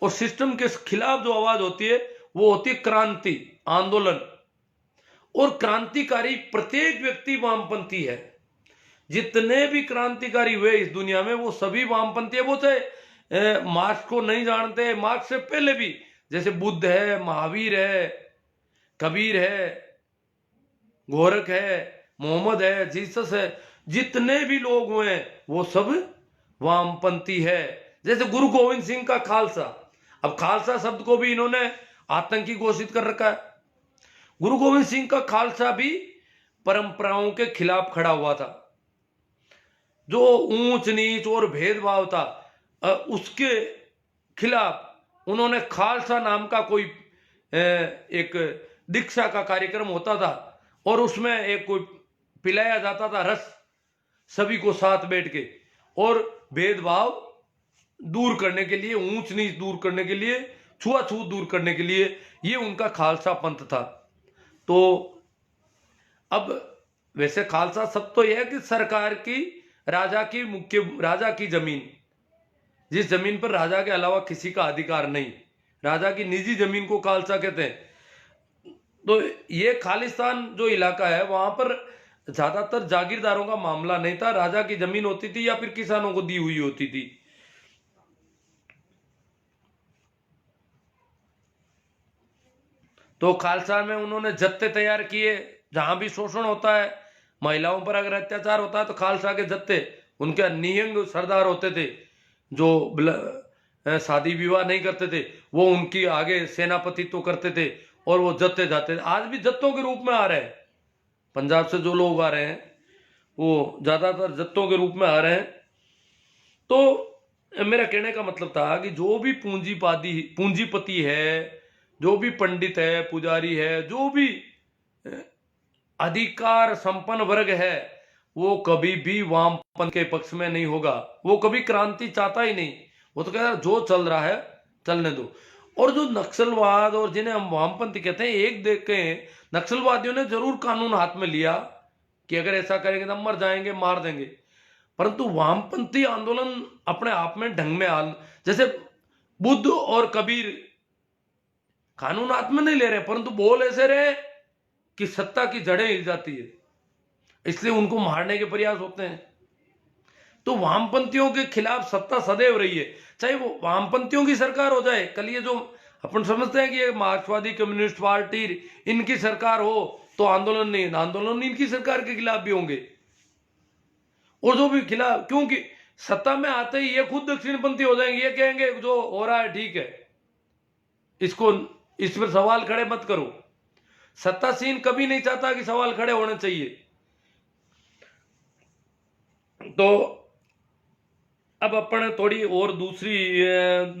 और सिस्टम के खिलाफ जो आवाज होती है वो होती है क्रांति, आंदोलन। और क्रांतिकारी प्रत्येक व्यक्ति वामपंथी है। जितने भी क्रांतिकारी हुए इस दुनिया में वो सभी वामपंथी है। वो चाहे मार्क्स को नहीं जानते, मार्क्स से पहले भी, जैसे बुद्ध है, महावीर है, कबीर है, गोरख है, मोहम्मद है, जीसस है, जितने भी लोग हुए वो सब वामपंथी है। जैसे गुरु गोविंद सिंह का खालसा, अब खालसा शब्द को भी इन्होंने आतंकी घोषित कर रखा है। गुरु गोविंद सिंह का खालसा भी परंपराओं के खिलाफ खड़ा हुआ था। जो ऊंच नीच और भेदभाव था उसके खिलाफ उन्होंने खालसा नाम का कोई एक दीक्षा का कार्यक्रम होता था और उसमें एक कोई पिलाया जाता था रस, सभी को साथ बैठ के, और भेदभाव दूर करने के लिए, ऊंच नीच दूर करने के लिए, छुआछूत दूर करने के लिए, ये उनका खालसा पंथ था। तो अब वैसे खालसा सब तो यह है कि सरकार की, राजा की, मुख्य राजा की जमीन, जिस जमीन पर राजा के अलावा किसी का अधिकार नहीं, राजा की निजी जमीन को खालसा कहते हैं। तो ये खालिस्तान जो इलाका है वहां पर ज्यादातर जागीरदारों का मामला नहीं था, राजा की जमीन होती थी या फिर किसानों को दी हुई होती थी। तो खालसा में उन्होंने जत्थे तैयार किए, जहां भी शोषण होता है, महिलाओं पर अगर अत्याचार होता है तो खालसा के जत्थे, उनके निहंग सरदार होते थे जो शादी विवाह नहीं करते थे, वो उनकी आगे सेनापतित्व करते थे और वो जत्थे जाते थे। आज भी जत्थों के रूप में आ रहे हैं, पंजाब से जो लोग आ रहे हैं वो ज्यादातर जत्थों के रूप में आ रहे हैं। तो मेरा कहने का मतलब था कि जो भी पूंजीपति है, जो भी पंडित है, पुजारी है, जो भी अधिकार संपन्न वर्ग है, वो कभी भी वामपंथ के पक्ष में नहीं होगा। वो कभी क्रांति चाहता ही नहीं। वो तो कह रहा जो चल रहा है चलने दो। और जो नक्सलवाद और जिन्हें हम वामपंथी कहते हैं, एक देख के नक्सलवादियों ने जरूर कानून हाथ में लिया कि अगर ऐसा करेंगे तो मर जाएंगे, मार देंगे। परंतु वामपंथी आंदोलन अपने आप में ढंग में जैसे बुद्ध और कबीर कानून हाथ में नहीं ले रहे, परंतु बोल ऐसे रहे कि सत्ता की जड़ें हिल जाती है, इसलिए उनको मारने के प्रयास होते हैं। तो वामपंथियों के खिलाफ सत्ता सदैव रही है, चाहे वो वामपंथियों की सरकार हो जाए। कल ये जो अपन समझते हैं कि ये मार्क्सवादी कम्युनिस्ट पार्टी इनकी सरकार हो तो आंदोलन नहीं, आंदोलन इनकी सरकार के खिलाफ भी होंगे। और जो भी खिलाफ, क्योंकि सत्ता में आते ही ये खुद दक्षिणपंथी हो जाएंगे, ये कहेंगे जो हो रहा है ठीक है, इसको इस पर सवाल खड़े मत करो। सत्तासीन कभी नहीं चाहता कि सवाल खड़े होने चाहिए। तो अब अपन थोड़ी और दूसरी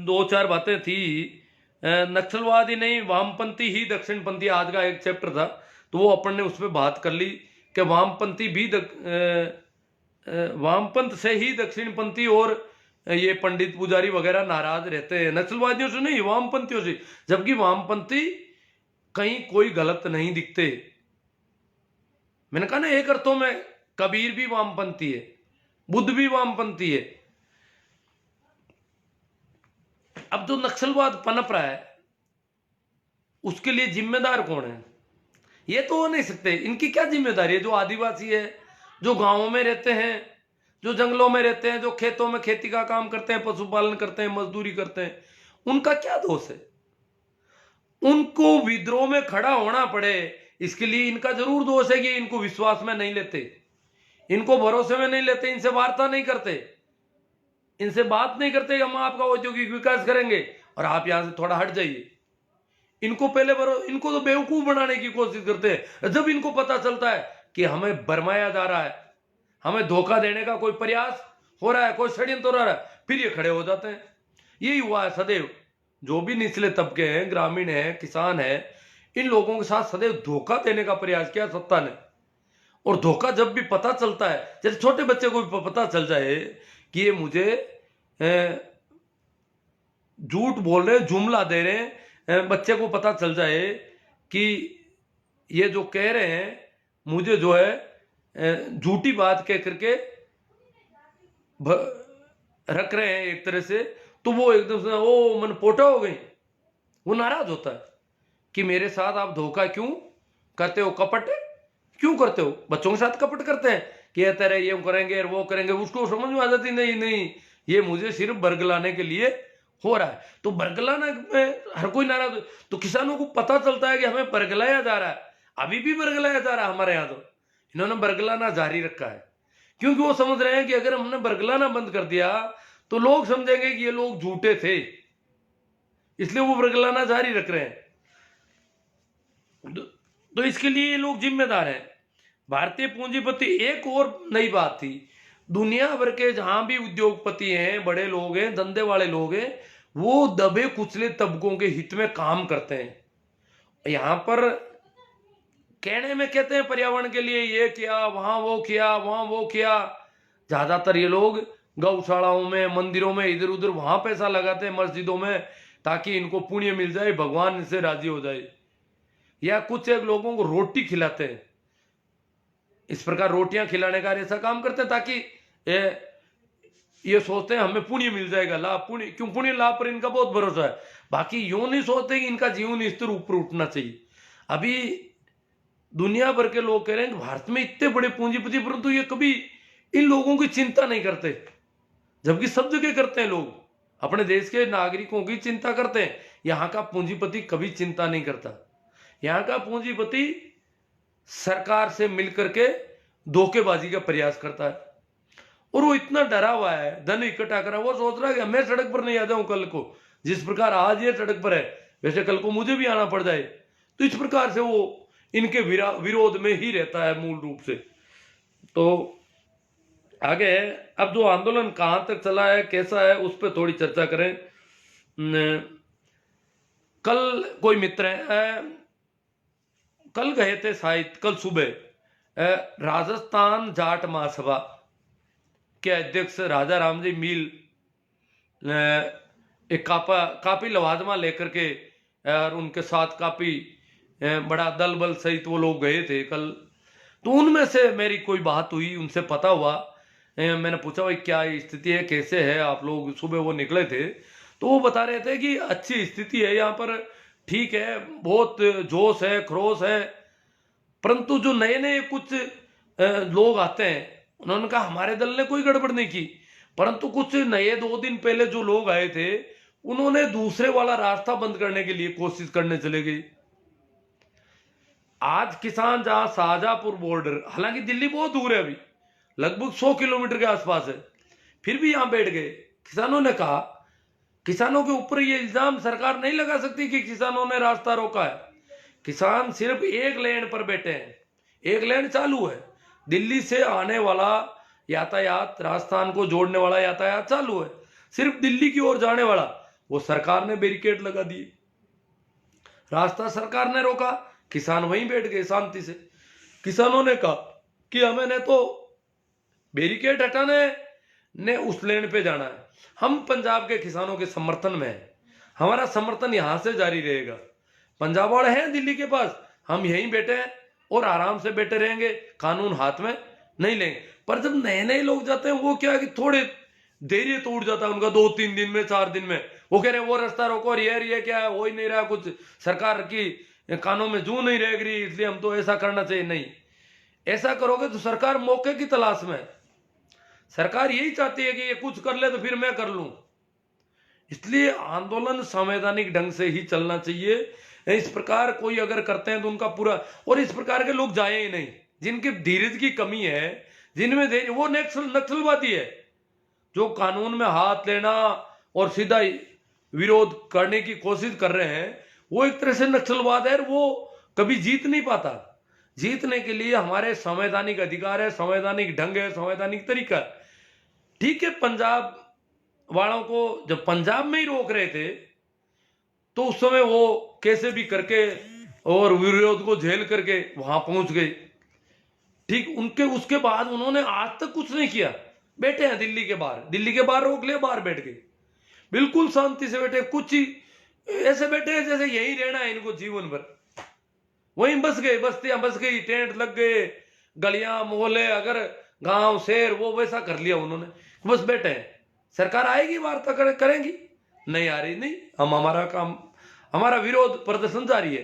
दो चार बातें थी। नक्सलवादी नहीं, वामपंथी ही दक्षिणपंथी, आज का एक चैप्टर था तो वो अपन ने उस पर बात कर ली कि वामपंथी भी वामपंथ से ही दक्षिणपंथी और ये पंडित पुजारी वगैरह नाराज रहते हैं, नक्सलवादियों से नहीं, वामपंथियों से। जबकि वामपंथी कहीं कोई गलत नहीं दिखते। मैंने कहा ना, एक अर्थों में कबीर भी वामपंथी है, बुद्ध भी वामपंथी है। अब जो नक्सलवाद पनप रहा है उसके लिए जिम्मेदार कौन है? ये तो हो नहीं सकते। इनकी क्या जिम्मेदारी है? जो आदिवासी है, जो गांवों में रहते हैं, जो जंगलों में रहते हैं, जो खेतों में खेती का काम करते हैं, पशुपालन करते हैं, मजदूरी करते हैं, उनका क्या दोष है? उनको विद्रोह में खड़ा होना पड़े इसके लिए इनका जरूर दोष है कि इनको विश्वास में नहीं लेते, इनको भरोसे में नहीं लेते, इनसे वार्ता नहीं करते, इनसे बात नहीं करते कि हम आपका औद्योगिक विकास करेंगे और आप यहां से थोड़ा हट जाइए। इनको पहले इनको तो बेवकूफ बनाने की कोशिश करते हैं। जब इनको पता चलता है कि हमें भरमाया जा रहा है, हमें धोखा देने का कोई प्रयास हो रहा है, कोई षड्यंत्र हो रहा है, फिर ये खड़े हो जाते हैं। यही हुआ है सदैव। जो भी निचले तबके हैं, ग्रामीण हैं, किसान हैं, इन लोगों के साथ सदैव धोखा देने का प्रयास किया सत्ता ने। और धोखा जब भी पता चलता है, जैसे छोटे बच्चे को भी पता चल जाए कि ये मुझे झूठ बोल रहे, जुमला दे रहे हैं, बच्चे को पता चल जाए कि ये जो कह रहे हैं मुझे जो है झूठी बात कह करके रख रहे हैं एक तरह से, तो वो एकदम से ओ मन पोटा हो गई, वो नाराज होता है कि मेरे साथ आप धोखा क्यों करते हो, कपट क्यों करते हो। बच्चों के साथ कपट करते हैं कि ये तेरे ये करेंगे वो करेंगे, उसको समझ में आ जाती नहीं नहीं ये मुझे सिर्फ बरगलाने के लिए हो रहा है। तो बरगलाना में हर कोई नाराज, तो किसानों को पता चलता है कि हमें बरगलाया जा रहा है, अभी भी बरगलाया जा रहा है हमारे यहाँ। तो इन्होंने बरगलाना जारी रखा है क्योंकि वो समझ रहे हैं कि अगर हमने बरगलाना बंद कर दिया तो लोग समझेंगे कि ये लोग झूठे थे, इसलिए वो बरगलाना जारी रख रहे हैं। तो इसके लिए ये लोग जिम्मेदार हैं। भारतीय पूंजीपति, एक और नई बात थी, दुनिया भर के जहां भी उद्योगपति हैं, बड़े लोग हैं, धंधे वाले लोग हैं, वो दबे कुचले तबकों के हित में काम करते हैं। यहां पर कहने में कहते हैं पर्यावरण के लिए ये किया, वहां वो किया, वहां वो किया। ज्यादातर ये लोग गौशालाओं में, मंदिरों में, इधर उधर वहां पैसा लगाते हैं, मस्जिदों में, ताकि इनको पुण्य मिल जाए, भगवान इनसे राजी हो जाए। या कुछ एक लोगों को रोटी खिलाते हैं, इस प्रकार रोटियां खिलाने का ऐसा काम करते हैं ताकि ये सोचते हैं हमें पुण्य मिल जाएगा, लाभ पुण्य, क्यों पुण्य लाभ पर इनका बहुत भरोसा है। बाकी यूं नहीं सोचते कि इनका जीवन स्तर ऊपर उठना चाहिए। अभी दुनिया भर के लोग कह रहे हैं कि भारत में इतने बड़े पूंजीपति, परंतु ये कभी इन लोगों की चिंता नहीं करते, जबकि सब जगह करते हैं लोग, अपने देश के नागरिकों की चिंता करते हैं। यहां का पूंजीपति कभी चिंता नहीं करता। यहां का पूंजीपति सरकार से मिलकर के धोखेबाजी का प्रयास करता है, और वो इतना डरा हुआ है, धन इकट्ठा करा, वो सोच रहा है कि मैं सड़क पर नहीं आ जाऊं कल को, जिस प्रकार आज ये सड़क पर है वैसे कल को मुझे भी आना पड़ जाए। तो इस प्रकार से वो इनके विरोध में ही रहता है मूल रूप से। तो आगे है, अब जो आंदोलन कहां तक चला है, कैसा है, उस पर थोड़ी चर्चा करें। कल कोई मित्र है, कल गए थे शायद, कल सुबह राजस्थान जाट महासभा के अध्यक्ष राजा राम जी मील एक काफी लवाजमा लेकर के और उनके साथ काफी बड़ा दल बल सहित वो लोग गए थे कल। तो उनमें से मेरी कोई बात हुई, उनसे पता हुआ, मैंने पूछा भाई क्या स्थिति है, कैसे है आप लोग। सुबह वो निकले थे तो वो बता रहे थे कि अच्छी स्थिति है यहाँ पर, ठीक है, बहुत जोश है, खरोश है, परंतु जो नए नए कुछ लोग आते हैं, उन्होंने कहा हमारे दल ने कोई गड़बड़ नहीं की, परंतु कुछ नए 2 दिन पहले जो लोग आए थे उन्होंने दूसरे वाला रास्ता बंद करने के लिए कोशिश करने चले गए। आज किसान जहां शाहजहांपुर बॉर्डर, हालांकि दिल्ली बहुत दूर है, अभी लगभग 100 किलोमीटर के आसपास है, फिर भी यहां बैठ गए। किसानों ने कहा, किसानों के ऊपर ये इल्जाम सरकार नहीं लगा सकती कि किसानों ने रास्ता रोका है। किसान सिर्फ एक लेन पर बैठे हैं, एक लेन चालू है, दिल्ली से आने वाला यातायात, राजस्थान को जोड़ने वाला यातायात चालू है, सिर्फ दिल्ली की ओर जाने वाला वो सरकार ने बैरिकेड लगा दिए, रास्ता सरकार ने रोका, किसान वहीं बैठ गए शांति से। किसानों ने कहा कि हमें ने तो बैरिकेड हटाने ने उस लेन पे जाना है, हम पंजाब के किसानों के समर्थन में हैं, हमारा समर्थन यहां से जारी रहेगा, पंजाब वाले हैं दिल्ली के पास, हम यहीं बैठे हैं और आराम से बैठे रहेंगे, कानून हाथ में नहीं लेंगे। पर जब नए नए लोग जाते हैं वो क्या है कि थोड़े धैर्य टूट जाता है उनका, 2-3 दिन में, 4 दिन में वो कह रहे हैं वो रास्ता रोको, और ये क्या है, हो ही नहीं रहा कुछ, सरकार की कानों में जू नहीं रह रही, इसलिए हम तो ऐसा करना चाहिए। नहीं, ऐसा करोगे तो सरकार मौके की तलाश में, सरकार यही चाहती है कि ये कुछ कर ले तो फिर मैं कर लूं। इसलिए आंदोलन संवैधानिक ढंग से ही चलना चाहिए। इस प्रकार कोई अगर करते हैं तो उनका पूरा, और इस प्रकार के लोग जाए ही नहीं, जिनकी धीरज की कमी है, जिनमें धैर्य, वो नक्सलवादी है, जो कानून में हाथ लेना और सीधा विरोध करने की कोशिश कर रहे हैं, वो एक तरह से नक्सलवाद है, वो कभी जीत नहीं पाता। जीतने के लिए हमारे संवैधानिक अधिकार है, संवैधानिक ढंग है, संवैधानिक तरीका। ठीक है, पंजाब वालों को जब पंजाब में ही रोक रहे थे तो उस समय वो कैसे भी करके और विरोध को झेल करके वहां पहुंच गए। ठीक, उनके उसके बाद उन्होंने आज तक कुछ नहीं किया, बैठे हैं दिल्ली के बाहर, दिल्ली के बाहर रोक लिया, बाहर बैठ गए, बिल्कुल शांति से बैठे, कुछ ही ऐसे बैठे हैं जैसे यही रहना है इनको जीवन भर, वहीं बस गए, बस्तियां बस गई, टेंट लग गए, गलियां मोहल्ले, अगर गांव शहर, वो वैसा कर लिया उन्होंने, बस बैठे हैं। सरकार आएगी, वार्ता करेंगी, नहीं आ रही, नहीं, हम हमारा काम, हमारा विरोध प्रदर्शन जारी है।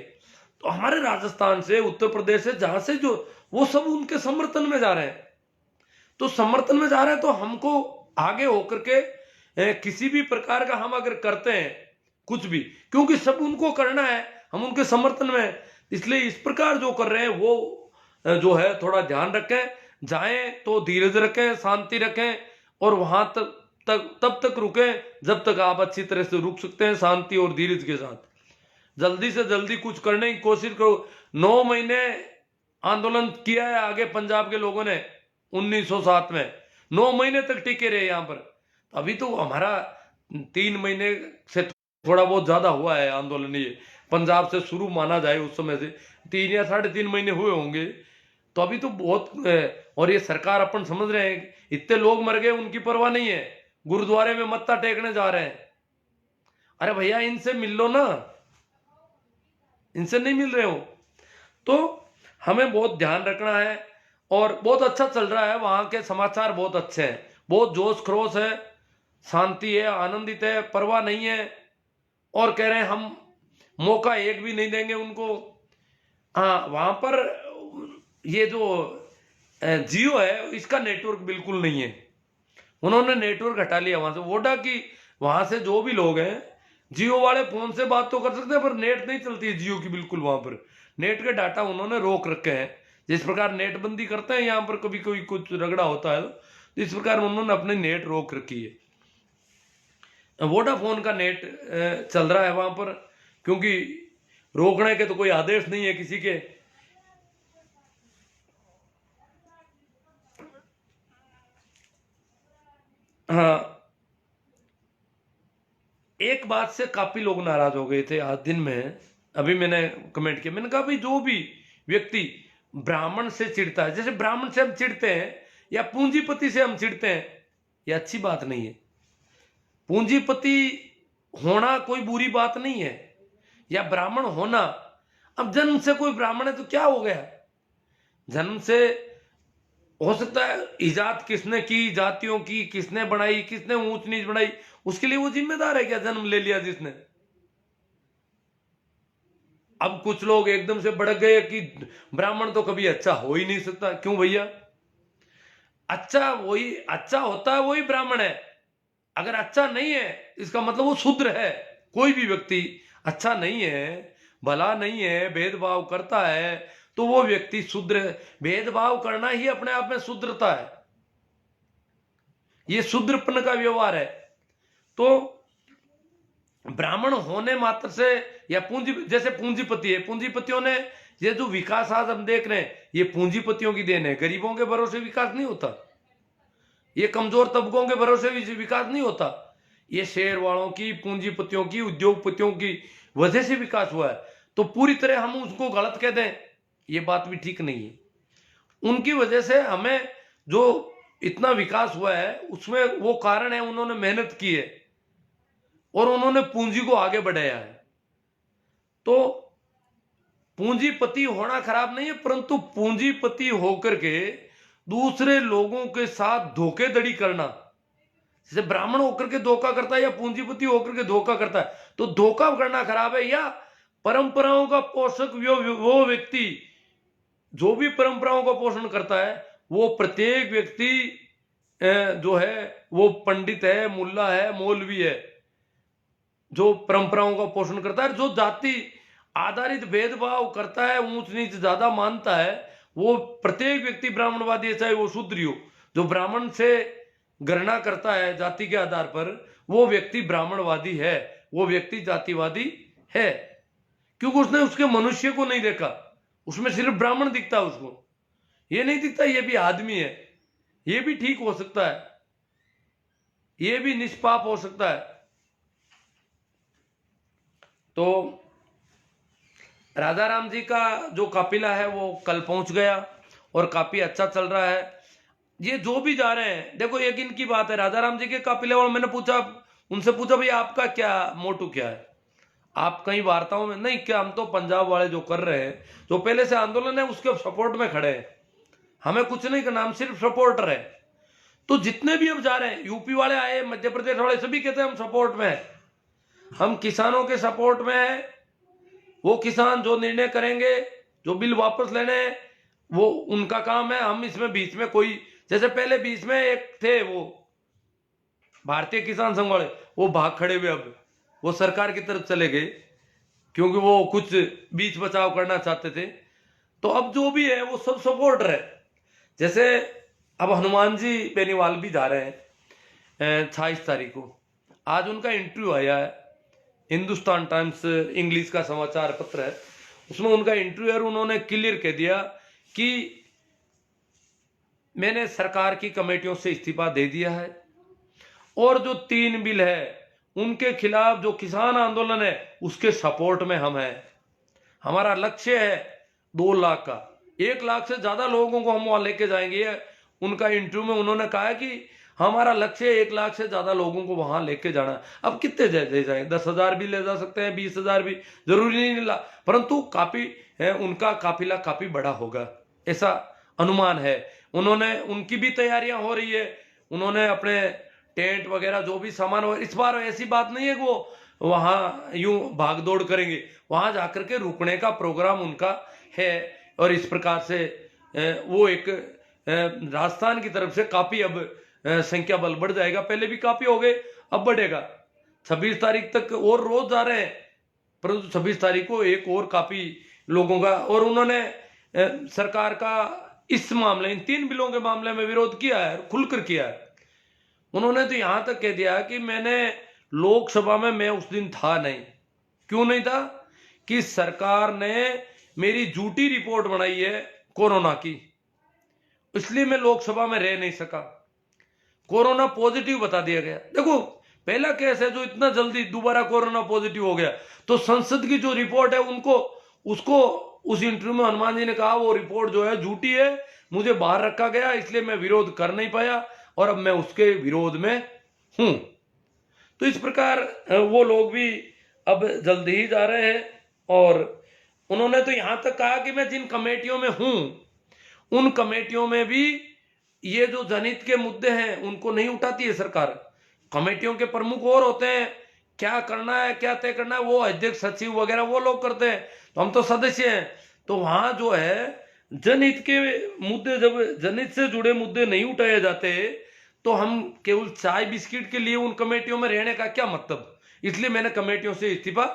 तो हमारे राजस्थान से, उत्तर प्रदेश से, जहां से जो वो सब उनके समर्थन में जा रहे हैं, तो समर्थन में जा रहे हैं, तो हमको आगे होकर के किसी भी प्रकार का हम अगर करते हैं कुछ भी, क्योंकि सब उनको करना है, हम उनके समर्थन में हैं, इसलिए इस प्रकार जो कर रहे हैं वो जो है थोड़ा ध्यान रखें, जाएं तो धीरज रखें, शांति रखें, और वहां तब तक रुकें जब तक आप अच्छी तरह से रुक सकते हैं, शांति और धीरज के साथ। जल्दी से जल्दी कुछ करने की कोशिश करो। 9 महीने आंदोलन किया है आगे पंजाब के लोगों ने 1907 में, 9 महीने तक टिके रहे यहां पर। अभी तो हमारा 3 महीने से थोड़ा बहुत ज्यादा हुआ है आंदोलन, ये पंजाब से शुरू माना जाए उस समय से 3 या 3.5 महीने हुए होंगे, तो अभी तो बहुत। और ये सरकार अपन समझ रहे हैं इतने लोग मर गए, उनकी परवाह नहीं है, गुरुद्वारे में मत्था टेकने जा रहे हैं। अरे भैया इनसे मिल लो ना, इनसे नहीं मिल रहे हो। तो हमें बहुत ध्यान रखना है, और बहुत अच्छा चल रहा है, वहां के समाचार बहुत अच्छे हैं, बहुत जोश खरोश है, शांति है, आनंदित है, परवाह नहीं है, और कह रहे हैं हम मौका एक भी नहीं देंगे उनको। हाँ, वहां पर ये जो जियो है इसका नेटवर्क बिल्कुल नहीं है, उन्होंने नेटवर्क हटा लिया वहां से, वोडा की वहां से जो भी लोग हैं, जियो वाले फोन से बात तो कर सकते हैं, पर नेट नहीं चलती है जियो की बिल्कुल, वहां पर नेट के डाटा उन्होंने रोक रखे हैं। जिस प्रकार नेट बंदी करते हैं यहाँ पर, कभी कोई कुछ रगड़ा होता है तो इस प्रकार उन्होंने अपनी नेट रोक रखी है। वोडाफोन का नेट चल रहा है वहां पर, क्योंकि रोकने के तो कोई आदेश नहीं है किसी के। हाँ, एक बात से काफी लोग नाराज हो गए थे आज दिन में, अभी मैंने कमेंट किया, मैंने कहा भाई जो भी व्यक्ति ब्राह्मण से चिढ़ता है, जैसे ब्राह्मण से हम चिढ़ते हैं या पूंजीपति से हम चिढ़ते हैं, ये अच्छी बात नहीं है। पूंजीपति होना कोई बुरी बात नहीं है, या ब्राह्मण होना, अब जन्म से कोई ब्राह्मण है तो क्या हो गया, जन्म से हो सकता है इजाद किसने की, जातियों की किसने बनाई, किसने ऊंच नीच बनाई, उसके लिए वो जिम्मेदार है क्या, जन्म ले लिया जिसने। अब कुछ लोग एकदम से भड़क गए कि ब्राह्मण तो कभी अच्छा हो ही नहीं सकता। क्यों भैया, अच्छा वही अच्छा होता है, वही ब्राह्मण है। अगर अच्छा नहीं है इसका मतलब वो शूद्र है। कोई भी व्यक्ति अच्छा नहीं है, भला नहीं है, भेदभाव करता है, तो वो व्यक्ति शूद्र है। भेदभाव करना ही अपने आप में शूद्रता है, ये शूद्रपन का व्यवहार है। तो ब्राह्मण होने मात्र से, या जैसे पूंजीपति है, पूंजीपतियों ने ये जो विकास आज हम देख रहे हैं, ये पूंजीपतियों की देन है। गरीबों के भरोसे विकास नहीं होता, ये कमजोर तबकों के भरोसे भी विकास नहीं होता, ये शेयर वालों की, पूंजीपतियों की, उद्योगपतियों की वजह से विकास हुआ है। तो पूरी तरह हम उसको गलत कह दें, ये बात भी ठीक नहीं है। उनकी वजह से हमें जो इतना विकास हुआ है उसमें वो कारण है, उन्होंने मेहनत की है और उन्होंने पूंजी को आगे बढ़ाया है। तो पूंजीपति होना खराब नहीं है, परंतु पूंजीपति होकर के दूसरे लोगों के साथ धोखेधड़ी करना, जैसे ब्राह्मण होकर के धोखा करता है या पूंजीपति होकर के धोखा करता है, तो धोखा करना खराब है। या परंपराओं का पोषक वो व्यक्ति जो भी परंपराओं का पोषण करता है, वो प्रत्येक व्यक्ति जो है वो पंडित है, मुल्ला है, मौलवी है, जो परंपराओं का पोषण करता है, जो जाति आधारित भेदभाव करता है, ऊंच नीच ज्यादा मानता है, वो प्रत्येक व्यक्ति ब्राह्मणवादी है, चाहे वो शूद्र हो। जो ब्राह्मण से गणना करता है जाति के आधार पर, वो व्यक्ति ब्राह्मणवादी है, वो व्यक्ति जातिवादी है, क्योंकि उसने उसके मनुष्य को नहीं देखा, उसमें सिर्फ ब्राह्मण दिखता है, उसको ये नहीं दिखता ये भी आदमी है, ये भी ठीक हो सकता है, ये भी निष्पाप हो सकता है। तो राधा राम जी का जो काफिला है वो कल पहुंच गया और काफी अच्छा चल रहा है। ये जो भी जा रहे हैं, देखो एक इनकी बात है, राधा राम जी के काफिले, और मैंने पूछा, उनसे पूछा भाई आपका क्या मोटू क्या है, आप कई वार्ताओं में नहीं, क्या हम तो पंजाब वाले जो कर रहे हैं, जो पहले से आंदोलन है उसके सपोर्ट में खड़े हैं, हमें कुछ नहीं करना, हम सिर्फ सपोर्टर है। तो जितने भी अब जा रहे हैं, यूपी वाले आए, मध्य प्रदेश वाले, सभी कहते हैं हम सपोर्ट में हैं। हम किसानों के सपोर्ट में है। वो किसान जो निर्णय करेंगे, जो बिल वापस लेने हैं, वो उनका काम है। हम इसमें बीच में कोई, जैसे पहले बीच में एक थे वो भारतीय किसान संघ वाले, वो भाग खड़े हुए, अब वो सरकार की तरफ चले गए क्योंकि वो कुछ बीच बचाव करना चाहते थे। तो अब जो भी है वो सब सपोर्टर है। जैसे अब हनुमान जी बेनीवाल भी जा रहे हैं 28 तारीख को। आज उनका इंटरव्यू आया है, हिंदुस्तान टाइम्स इंग्लिश का समाचार पत्र है, उसमें उनका इंटरव्यू है। उन्होंने क्लियर कह दिया कि मैंने सरकार की कमेटियों से इस्तीफा दे दिया है और जो 3 बिल है उनके खिलाफ जो किसान आंदोलन है उसके सपोर्ट में हम हैं। हमारा लक्ष्य है 2 लाख का, 1 लाख से ज्यादा लोगों को हम वहां लेके जाएंगे। उनका इंटरव्यू में उन्होंने कहा है कि हमारा लक्ष्य 1 लाख से ज्यादा लोगों को वहां लेके जाना है। अब कितने ले जाए, 10,000 भी ले जा सकते हैं, 20,000 भी, जरूरी नहीं ला, परंतु काफी है, उनका काफिला काफी बड़ा होगा ऐसा अनुमान है। उन्होंने, उनकी भी तैयारियां हो रही है। उन्होंने अपने टेंट वगैरह जो भी सामान हो, इस बार ऐसी बात नहीं है कि वो वहां यूं भाग दौड़ करेंगे, वहां जाकर के रुकने का प्रोग्राम उनका है। और इस प्रकार से वो एक राजस्थान की तरफ से काफी अब संख्या बल बढ़ जाएगा। पहले भी काफी हो गए, अब बढ़ेगा। 26 तारीख तक और रोज जा रहे हैं, परंतु 26 तारीख को एक और काफी लोगों का, और उन्होंने सरकार का इस मामले, इन 3 बिलों के मामले में विरोध किया है, खुलकर किया है। उन्होंने तो यहां तक कह दिया कि मैंने लोकसभा में, मैं उस दिन था नहीं। क्यों नहीं था? कि सरकार ने मेरी झूठी रिपोर्ट बनाई है कोरोना की, इसलिए मैं लोकसभा में रह नहीं सका। कोरोना पॉजिटिव बता दिया गया। देखो, पहला केस है जो इतना जल्दी दोबारा कोरोना पॉजिटिव हो गया, तो संसद की जो रिपोर्ट है उनको, उसको उस इंटरव्यू में हनुमान जी ने कहा वो रिपोर्ट जो है झूठी है, मुझे बाहर रखा गया, इसलिए मैं विरोध कर नहीं पाया और अब मैं उसके विरोध में हूं। तो इस प्रकार वो लोग भी अब जल्दी ही जा रहे हैं। और उन्होंने तो यहां तक कहा कि मैं जिन कमेटियों में हूं, उन कमेटियों में भी ये जो जनहित के मुद्दे हैं उनको नहीं उठाती है सरकार। कमेटियों के प्रमुख और होते हैं, क्या करना है, क्या तय करना है, वो अध्यक्ष, सचिव वगैरह वो लोग करते हैं, तो हम तो सदस्य हैं। तो वहां जो है जनहित के मुद्दे, जब जनहित से जुड़े मुद्दे नहीं उठाए जाते तो हम केवल चाय बिस्किट के लिए उन कमेटियों में रहने का क्या मतलब। इसलिए मैंने कमेटियों से इस्तीफा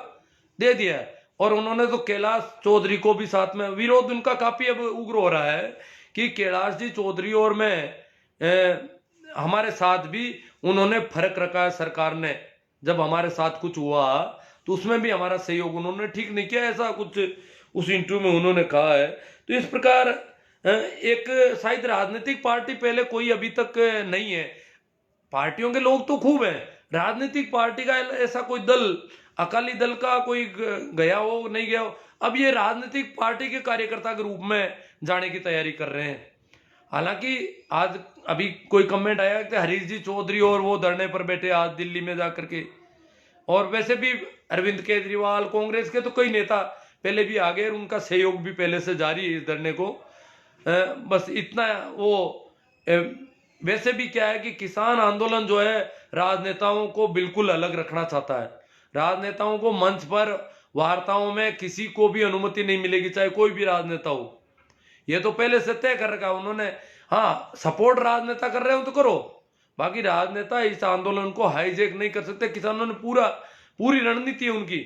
दे दिया है। और उन्होंने तो कैलाश चौधरी को भी साथ में, विरोध उनका काफी अब उग्र हो रहा है कि कैलाश जी चौधरी और मैं हमारे साथ भी उन्होंने फर्क रखा है। सरकार ने जब हमारे साथ कुछ हुआ तो उसमें भी हमारा सहयोग उन्होंने ठीक नहीं किया, ऐसा कुछ उस इंटरव्यू में उन्होंने कहा है। तो इस प्रकार एक शायद राजनीतिक पार्टी पहले कोई अभी तक नहीं है। पार्टियों के लोग तो खूब हैं, राजनीतिक पार्टी का ऐसा कोई दल, अकाली दल का कोई गया हो नहीं गया हो, अब ये राजनीतिक पार्टी के कार्यकर्ता के रूप में जाने की तैयारी कर रहे हैं। हालांकि आज अभी कोई कमेंट आया कि हरीश जी चौधरी और वो धरने पर बैठे आज दिल्ली में जाकर के, और वैसे भी अरविंद केजरीवाल, कांग्रेस के तो कई नेता पहले भी आ गए, उनका सहयोग भी पहले से जारी है इस धरने को। बस इतना वो वैसे भी क्या है कि किसान आंदोलन जो है राजनेताओं को बिल्कुल अलग रखना चाहता है। राजनेताओं को मंच पर वार्ताओं में किसी को भी अनुमति नहीं मिलेगी, चाहे कोई भी राजनेता हो। ये तो पहले से तय कर रखा उन्होंने। हाँ, सपोर्ट राजनेता कर रहे हो तो करो, बाकी राजनेता इस आंदोलन को हाईजैक नहीं कर सकते। किसानों ने पूरी रणनीति है उनकी।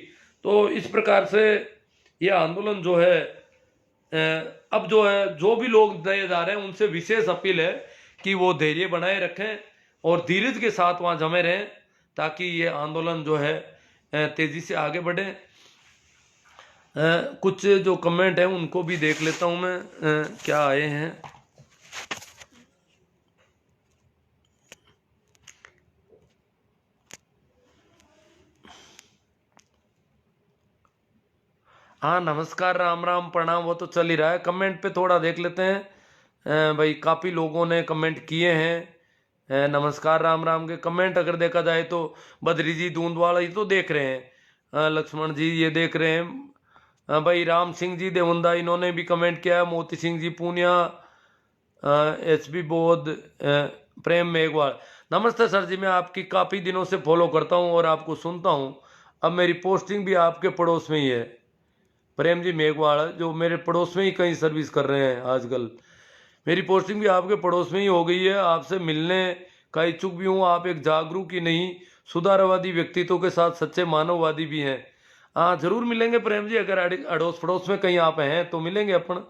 तो इस प्रकार से यह आंदोलन जो है अब जो है, जो भी लोग नए जा रहे हैं उनसे विशेष अपील है कि वो धैर्य बनाए रखें और धीरज के साथ वहां जमे रहें, ताकि ये आंदोलन जो है तेजी से आगे बढ़े। कुछ जो कमेंट है उनको भी देख लेता हूं मैं, क्या आए हैं। हाँ, नमस्कार, राम राम, प्रणाम, वो तो चल ही रहा है। कमेंट पे थोड़ा देख लेते हैं। भाई काफ़ी लोगों ने कमेंट किए हैं। नमस्कार राम राम के कमेंट अगर देखा जाए तो बद्री जी दूंदवाला ये तो देख रहे हैं, लक्ष्मण जी ये देख रहे हैं, भाई राम सिंह जी देवंदा इन्होंने भी कमेंट किया है, मोती सिंह जी पूनिया, HB बोध, प्रेम मेघवाल, नमस्ते सर जी, मैं आपकी काफ़ी दिनों से फॉलो करता हूँ और आपको सुनता हूँ। अब मेरी पोस्टिंग भी आपके पड़ोस में ही है, प्रेम जी मेघवाल, जो मेरे पड़ोस में ही कहीं सर्विस कर रहे हैं आजकल। मेरी पोस्टिंग भी आपके पड़ोस में ही हो गई है। आपसे मिलने का इच्छुक भी हूँ। आप एक जागरूक ही नहीं, सुधारवादी व्यक्तित्व के साथ सच्चे मानववादी भी हैं। हाँ, जरूर मिलेंगे प्रेम जी, अगर अड़ोस पड़ोस में कहीं आप हैं तो मिलेंगे अपन।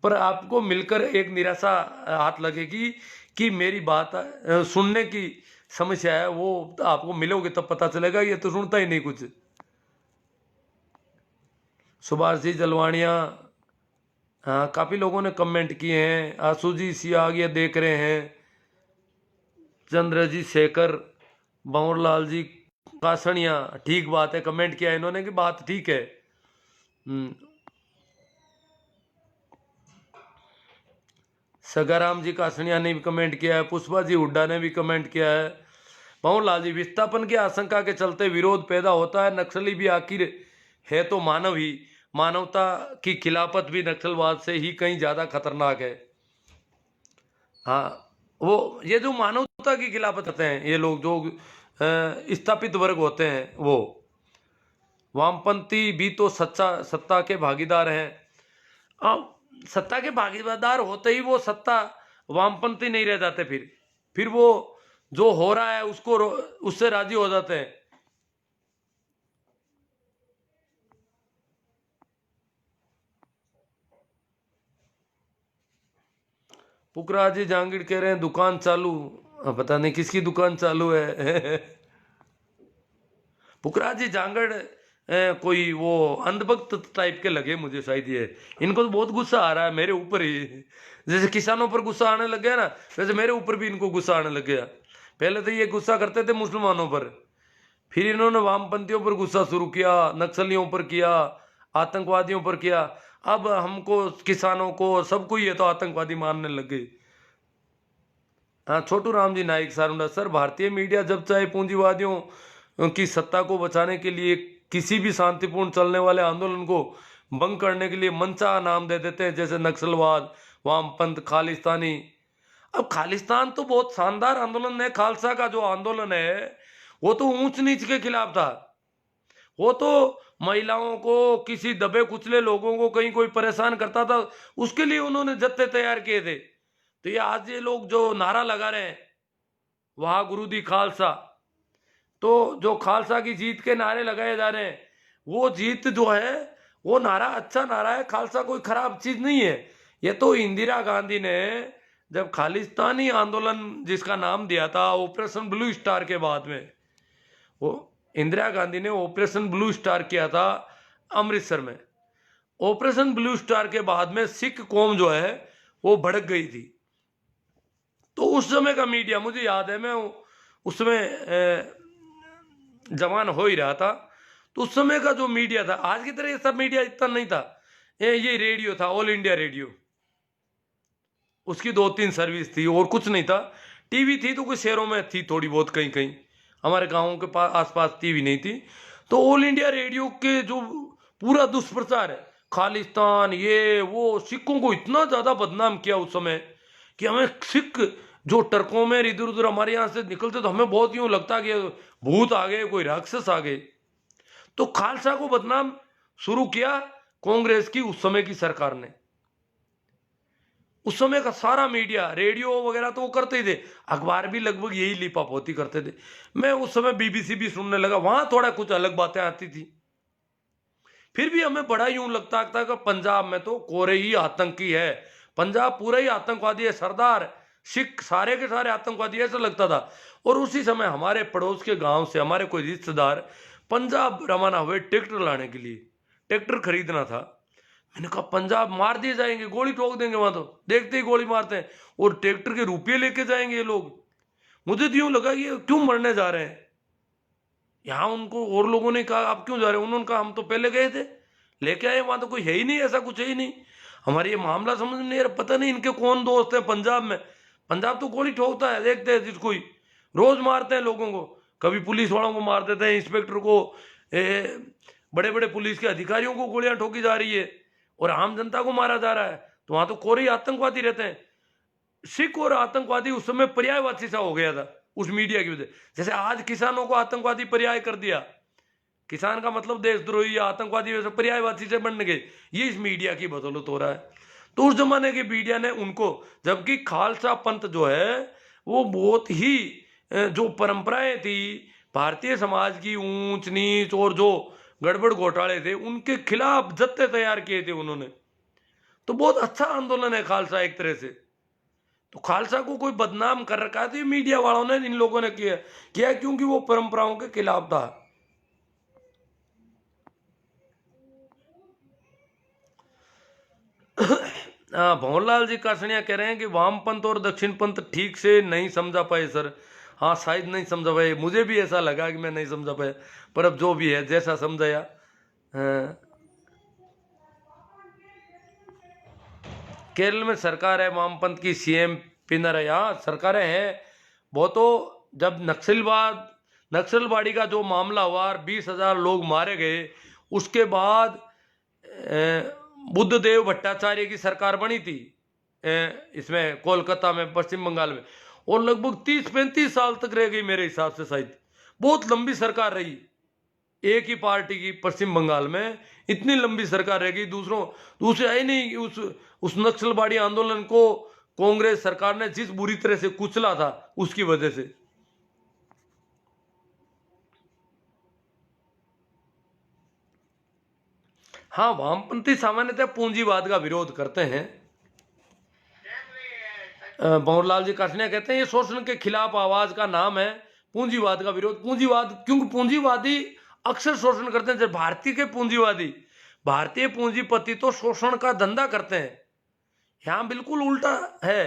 पर आपको मिलकर एक निराशा हाथ लगेगी कि मेरी बात सुनने की समस्या है। वो आपको मिलोगे तब पता चलेगा, ये तो सुनता ही नहीं कुछ। सुभाष जी जलवाणिया, हाँ, काफी लोगों ने कमेंट किए हैं। आशु जी सियागिया देख रहे हैं। चंद्र जी शेखर, भंवरलाल जी कासनिया, ठीक बात है, कमेंट किया इन्होंने कि बात ठीक है। सगाराम जी कासनिया ने भी कमेंट किया है। पुष्पा जी हुड्डा ने भी कमेंट किया है। भंवरलाल जी, विस्थापन की आशंका के चलते विरोध पैदा होता है। नक्सली भी आखिर है तो मानव ही, मानवता की खिलाफत भी नक्सलवाद से ही कहीं ज्यादा खतरनाक है। हाँ, वो ये जो मानवता की खिलाफत करते हैं ये लोग, जो स्थापित वर्ग होते हैं, वो वामपंथी भी तो सत्ता के भागीदार हैं। अब सत्ता के भागीदार होते ही वो सत्ता वामपंथी नहीं रह जाते। फिर वो जो हो रहा है उसको उससे राजी हो जाते हैं। पुखराज जी जहांगीर कह रहे हैं दुकान चालू, पता नहीं किसकी दुकान चालू है। पुखराज जी जहांगीर कोई वो अंधभक्त टाइप के लगे मुझे शायद ये। इनको तो बहुत गुस्सा आ रहा है मेरे ऊपर ही। जैसे किसानों पर गुस्सा आने लग गया ना, वैसे मेरे ऊपर भी इनको गुस्सा आने लग गया। पहले तो ये गुस्सा करते थे मुसलमानों पर, फिर इन्होंने वामपंथियों पर गुस्सा शुरू किया, नक्सलियों पर किया, आतंकवादियों पर किया। अब हमको, किसानों को, सबको ये तो आतंकवादी मानने लग गए। हाँ, छोटू राम जी नाइक सारुंडा सर, भारतीय मीडिया जब चाहे पूंजीवादियों की सत्ता को बचाने के लिए किसी भी शांतिपूर्ण चलने वाले आंदोलन को भंग करने के लिए मनचा नाम दे देते हैं, जैसे नक्सलवाद, वामपंथ, खालिस्तानी। अब खालिस्तान तो बहुत शानदार आंदोलन है। खालसा का जो आंदोलन है वो तो ऊंच नीच के खिलाफ था। वो तो महिलाओं को, किसी दबे कुचले लोगों को कहीं कोई परेशान करता था, उसके लिए उन्होंने जत्थे तैयार किए थे। तो ये आज ये लोग जो नारा लगा रहे हैं, वाह गुरु दी खालसा, तो जो खालसा की जीत के नारे लगाए जा रहे हैं, वो जीत जो है वो नारा अच्छा नारा है। खालसा कोई खराब चीज नहीं है। ये तो इंदिरा गांधी ने जब खालिस्तानी आंदोलन जिसका नाम दिया था ऑपरेशन ब्लू स्टार के बाद में, वो इंदिरा गांधी ने ऑपरेशन ब्लू स्टार किया था अमृतसर में। ऑपरेशन ब्लू स्टार के बाद में सिख कौम जो है वो भड़क गई थी। तो उस समय का मीडिया मुझे याद है, मैं उस समय जवान हो ही रहा था। तो उस समय का जो मीडिया था, आज की तरह ये सब मीडिया इतना नहीं था। ये रेडियो था, ऑल इंडिया रेडियो, उसकी 2-3 सर्विस थी और कुछ नहीं था। टीवी थी तो कुछ शहरों में थी थोड़ी बहुत, कहीं कहीं, हमारे गाँवों के पास आसपास टीवी नहीं थी। तो ऑल इंडिया रेडियो के जो पूरा दुष्प्रचार है, खालिस्तान, ये वो, सिखों को इतना ज्यादा बदनाम किया उस समय कि हमें सिख जो टर्कों में इधर उधर हमारे यहाँ से निकलते तो हमें बहुत यूं लगता कि भूत आ गए, कोई राक्षस आ गए। तो खालसा को बदनाम शुरू किया कांग्रेस की उस समय की सरकार ने। उस समय का सारा मीडिया, रेडियो वगैरह तो वो करते ही थे, अखबार भी लगभग यही लिपापोती करते थे। मैं उस समय बीबीसी भी सुनने लगा, वहां थोड़ा कुछ अलग बातें आती थी। फिर भी हमें बड़ा यूं लगता था कि पंजाब में तो कोरे ही आतंकी है, पंजाब पूरा ही आतंकवादी है, सरदार सिख सारे के सारे आतंकवादी, ऐसा लगता था। और उसी समय हमारे पड़ोस के गांव से हमारे कोई रिश्तेदार पंजाब रवाना हुए ट्रैक्टर लाने के लिए, ट्रैक्टर खरीदना था। मैंने कहा पंजाब मार दिए जाएंगे, गोली ठोक देंगे वहां, तो देखते ही गोली मारते हैं, और ट्रैक्टर के रुपये लेके जाएंगे ये लोग। मुझे तो यूं लगा ये क्यों मरने जा रहे हैं यहाँ। उनको और लोगों ने कहा आप क्यों जा रहे हैं, उन्होंने कहा हम तो पहले गए थे, लेके आए, वहां तो कोई है ही नहीं, ऐसा कुछ है ही नहीं। हमारे ये मामला समझ में नहीं आ रहा, पता नहीं इनके कौन दोस्त है पंजाब में। पंजाब तो गोली ठोकता है, देखते हैं जिसको ही, रोज मारते हैं लोगों को, कभी पुलिस वालों को मार देते हैं, इंस्पेक्टर को, बड़े बड़े पुलिस के अधिकारियों को गोलियां ठोकी जा रही है, और आम जनता को मारा जा रहा है। तो वहां तो कोरे आतंकवादी रहते हैं। सिख और आतंकवादी उस समय पर्यायवाची सा हो गया था उस मीडिया की वजह, जैसे आज किसानों को आतंकवादी पर्याय कर दिया। किसान का मतलब देशद्रोही या आतंकवादी वैसे पर्यायवाची से बनने गए, ये इस मीडिया की बदौलत हो रहा है। तो उस जमाने के मीडिया ने उनको, जबकि खालसा पंथ जो है वो बहुत ही जो परंपराएं थी भारतीय समाज की, ऊंच नीच और जो गड़बड़ घोटाले थे उनके खिलाफ जत्थे तैयार किए थे उन्होंने। तो बहुत अच्छा आंदोलन है खालसा एक तरह से। तो खालसा को कोई बदनाम कर रखा है तो ये मीडिया वालों ने, इन लोगों ने किया क्योंकि वो परंपराओं के खिलाफ था। भंवरलाल जी कासनिया कह रहे हैं कि वामपंथ और दक्षिण पंथ ठीक से नहीं समझा पाए सर। हाँ शायद नहीं समझा पाए, मुझे भी ऐसा लगा कि मैं नहीं समझा पाया, पर अब जो भी है जैसा समझाया। केरल में सरकार है वामपंथ की, सीएम पिनरई, हाँ सरकारें हैं वो तो। जब नक्सलवाड़ी का जो मामला हुआ, 20,000 लोग मारे गए, उसके बाद बुद्धदेव भट्टाचार्य की सरकार बनी थी इसमें कोलकाता में, पश्चिम बंगाल में, और लगभग 30-35 साल तक रह गई मेरे हिसाब से, शायद बहुत लंबी सरकार रही एक ही पार्टी की पश्चिम बंगाल में। इतनी लंबी सरकार रह गई, दूसरे आई नहीं। उस नक्सलवाड़ी आंदोलन को कांग्रेस सरकार ने जिस बुरी तरह से कुचला था उसकी वजह से। हाँ वामपंथी सामान्यतः पूंजीवाद का विरोध करते हैं। भंवरलाल जी कासनिया कहते हैं ये शोषण के खिलाफ आवाज का नाम है, पूंजीवाद का विरोध। पूंजीवाद क्योंकि पूंजीवादी अक्सर शोषण करते हैं। जब भारतीय पूंजीपति तो शोषण का धंधा करते हैं, यहां बिल्कुल उल्टा है।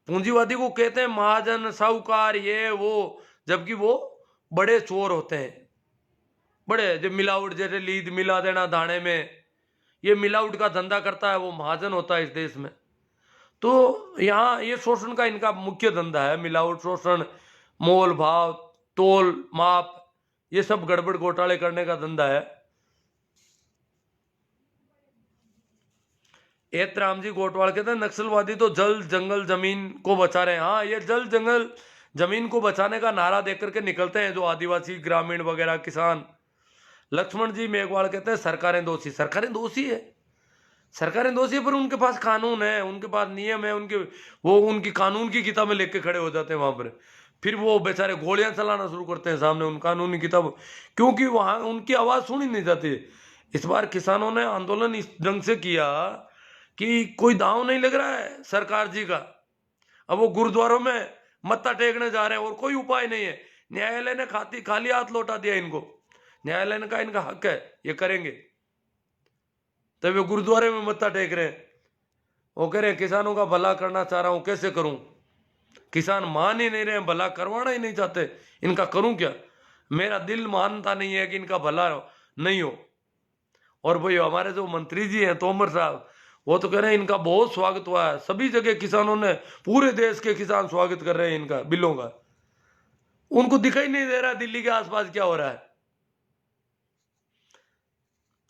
पूंजीवादी को कहते हैं महाजन, साहूकार, ये वो, जबकि वो बड़े चोर होते हैं, बड़े जो मिलावट, जैसे लीद मिला देना दाने में, ये मिलावट का धंधा करता है वो महाजन होता है इस देश में। तो यहाँ ये शोषण का इनका मुख्य धंधा है, मिलावट, शोषण, मोल भाव, तोल माप, ये सब गड़बड़ घोटाले करने का धंधा है। एतराम जी गोटवाल कहते हैं नक्सलवादी तो जल जंगल जमीन को बचा रहे हैं। हाँ ये जल जंगल जमीन को बचाने का नारा देकर के निकलते हैं जो आदिवासी, ग्रामीण वगैरह, किसान। लक्ष्मण जी मेघवाल कहते हैं सरकारें दोषी है, सरकारें दोषी है, पर उनके पास कानून है, उनके पास नियम है, उनकी कानून की किताबें लेके खड़े हो जाते हैं वहां पर। फिर वो बेचारे गोलियां चलाना शुरू करते हैं सामने उन कानूनी किताब, क्योंकि वहां उनकी आवाज सुनी नहीं जाती। इस बार किसानों ने आंदोलन इस ढंग से किया कि कोई दांव नहीं लग रहा है सरकार जी का। अब वो गुरुद्वारों में मत्था टेकने जा रहे हैं और कोई उपाय नहीं है। न्यायालय ने खाली हाथ लौटा दिया इनको। न्यायालय ने कहा इनका हक है, ये करेंगे, तब वे गुरुद्वारे में मत्था टेक रहे हैं। वो कह रहे हैं किसानों का भला करना चाह रहा हूं, कैसे करूं? किसान मान ही नहीं रहे, भला करवाना ही नहीं चाहते, इनका करूं क्या? मेरा दिल मानता नहीं है कि इनका भला नहीं हो। और भाई हमारे जो मंत्री जी हैं तोमर साहब, वो तो कह रहे हैं इनका बहुत स्वागत हुआ है, सभी जगह किसानों ने, पूरे देश के किसान स्वागत कर रहे हैं इनका, बिलों का। उनको दिखाई नहीं दे रहा दिल्ली के आसपास क्या हो रहा है।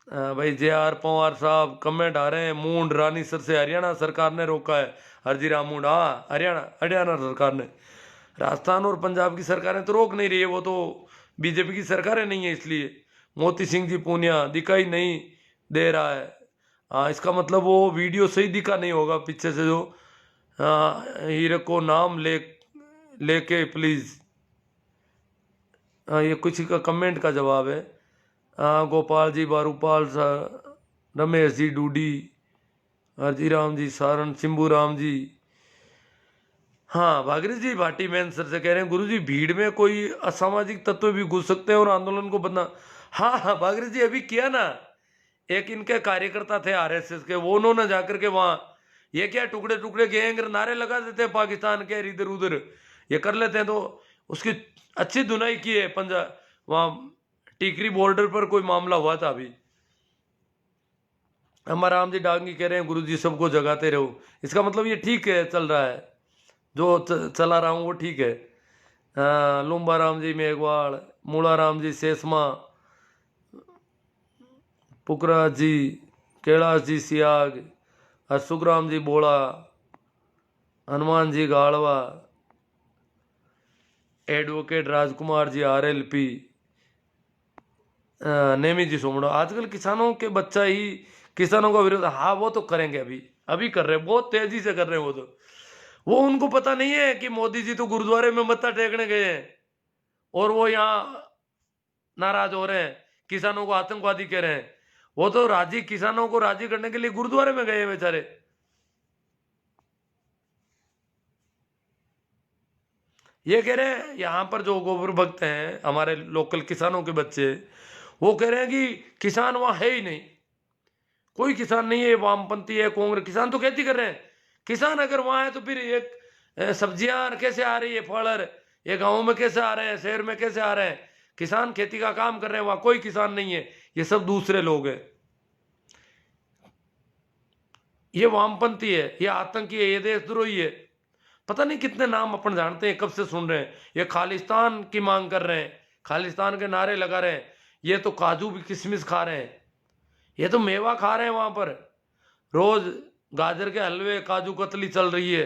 भाई जे.आर. पवार साहब कमेंट आ रहे हैं, मूंड रानीसर से हरियाणा सरकार ने रोका है। हरजीराम मूंड, हाँ हरियाणा सरकार ने। राजस्थान और पंजाब की सरकारें तो रोक नहीं रही है, वो तो बीजेपी की सरकारें नहीं है इसलिए। मोती सिंह जी पूनिया दिखाई नहीं दे रहा है। हाँ इसका मतलब वो वीडियो सही दिखा नहीं होगा, पीछे से जो हीरे को नाम लेके प्लीज। ये कुछ का कमेंट का जवाब है। गोपाल जी, बारूपाल, रमेश जी, डूडी, हरजीराम जी, सारण, सिंबू राम जी। हाँ भागीरथ जी भाटी मैन सर से कह रहे हैं गुरु जी भीड़ में कोई असामाजिक तत्व भी घुस सकते हैं और आंदोलन को बदना। हाँ भागीरथ जी अभी किया ना, एक इनके कार्यकर्ता थे आरएसएस के, वो उन्होंने जाकर के वहां ये क्या टुकड़े टुकड़े गैंग नारे लगा देते हैं पाकिस्तान के, इधर उधर ये कर लेते हैं। तो उसकी अच्छी धुनाई की है। पंजाब वहां टीकरी बॉर्डर पर कोई मामला हुआ था अभी। राम जी डांगी कह रहे हैं गुरु जी सबको जगाते रहो। इसका मतलब ये ठीक है, चल रहा है, जो चला रहा हूँ वो ठीक है। लुम्बा राम जी मेघवाल, मूला राम जी सेसमा, पुकराज जी, कैलाश जी सियाग, सुखराम जी बोला, हनुमान जी गाड़वा, एडवोकेट राजकुमार जी आरएलपी, नेमी जी सोमड़ो, आजकल किसानों के बच्चा ही किसानों का विरोध, हाँ वो तो करेंगे, अभी अभी कर रहे हैं, बहुत तेजी से कर रहे हैं। वो उनको पता नहीं है कि मोदी जी तो गुरुद्वारे में मत्था टेकने गए हैं और वो यहाँ नाराज हो रहे हैं, किसानों को आतंकवादी कह रहे हैं। वो तो राजी, किसानों को राजी करने के लिए गुरुद्वारे में गए हैं बेचारे। ये कह रहे हैं यहाँ पर जो गोबर भक्त हैं हमारे लोकल किसानों के बच्चे, वो कह रहे हैं कि किसान वहां है ही नहीं, कोई किसान नहीं है, वामपंथी है, कांग्रेस, किसान तो खेती कर रहे हैं। किसान अगर वहां है तो फिर एक सब्जियां कैसे आ रही है, फल ये गाँव में कैसे आ रहे हैं, शहर में कैसे आ रहे हैं? किसान खेती का काम कर रहे हैं, वहां कोई किसान नहीं है, ये सब दूसरे लोग हैं। ये वामपंथी है, ये आतंकी है, ये देशद्रोही है। पता नहीं कितने नाम अपन जानते हैं, कब से सुन रहे हैं। ये खालिस्तान की मांग कर रहे हैं, खालिस्तान के नारे लगा रहे हैं। ये तो काजू भी किशमिश खा रहे हैं, ये तो मेवा खा रहे हैं वहां पर। रोज गाजर के हलवे, काजू कतली चल रही है।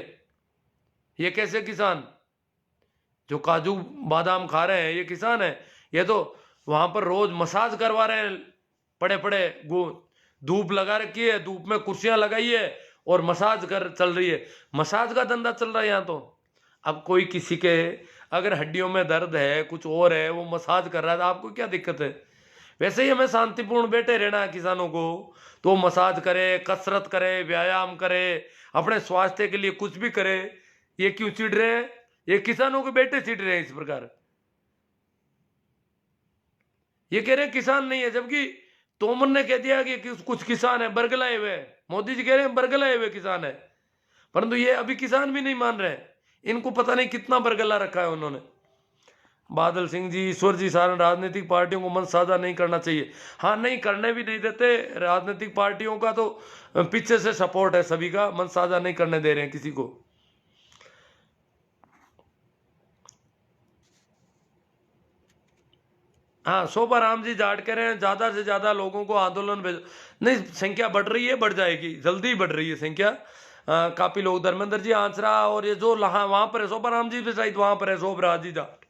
ये कैसे किसान? जो काजू बादाम खा रहे हैं ये किसान है? ये तो वहां पर रोज मसाज करवा रहे हैं, पड़े पड़े धूप लगा रखी है, धूप में कुर्सियां लगाई है और मसाज कर चल रही है। मसाज का धंधा चल रहा है यहाँ तो। अब कोई किसी के अगर हड्डियों में दर्द है, कुछ और है, वो मसाज कर रहा है तो आपको क्या दिक्कत है? वैसे ही हमें शांतिपूर्ण बैठे रहना है किसानों को, तो मसाज करे, कसरत करे, व्यायाम करे, अपने स्वास्थ्य के लिए कुछ भी करे। ये क्यों चिढ़ रहे हैं? ये किसानों के बेटे चिढ़ रहे हैं इस प्रकार। ये कह रहे हैं किसान नहीं है, जबकि तोमर ने कह दिया कि कुछ किसान है बरगलाए हुए। मोदी जी कह रहे हैं बरगलाए हुए किसान है, परंतु ये अभी किसान भी नहीं मान रहे हैं। इनको पता नहीं कितना बरगला रखा है उन्होंने। बादल सिंह जी, ईश्वर जी, सारे राजनीतिक पार्टियों को मंच साझा नहीं करना चाहिए। हाँ, नहीं करने भी नहीं देते। राजनीतिक पार्टियों का तो पीछे से सपोर्ट है सभी का, मंच साझा नहीं करने दे रहे हैं किसी को। हाँ, शोभा राम जी जाट कह रहे हैं ज्यादा से ज्यादा लोगों को आंदोलन भेजो। नहीं, संख्या बढ़ रही है, बढ़ जाएगी, जल्दी बढ़ रही है संख्या। काफी लोग, धर्मेंद्र जी आंसरा और ये जो वहां पर है, शोभा राम जी भी शायद वहां पर है, शोभराज जी जाट,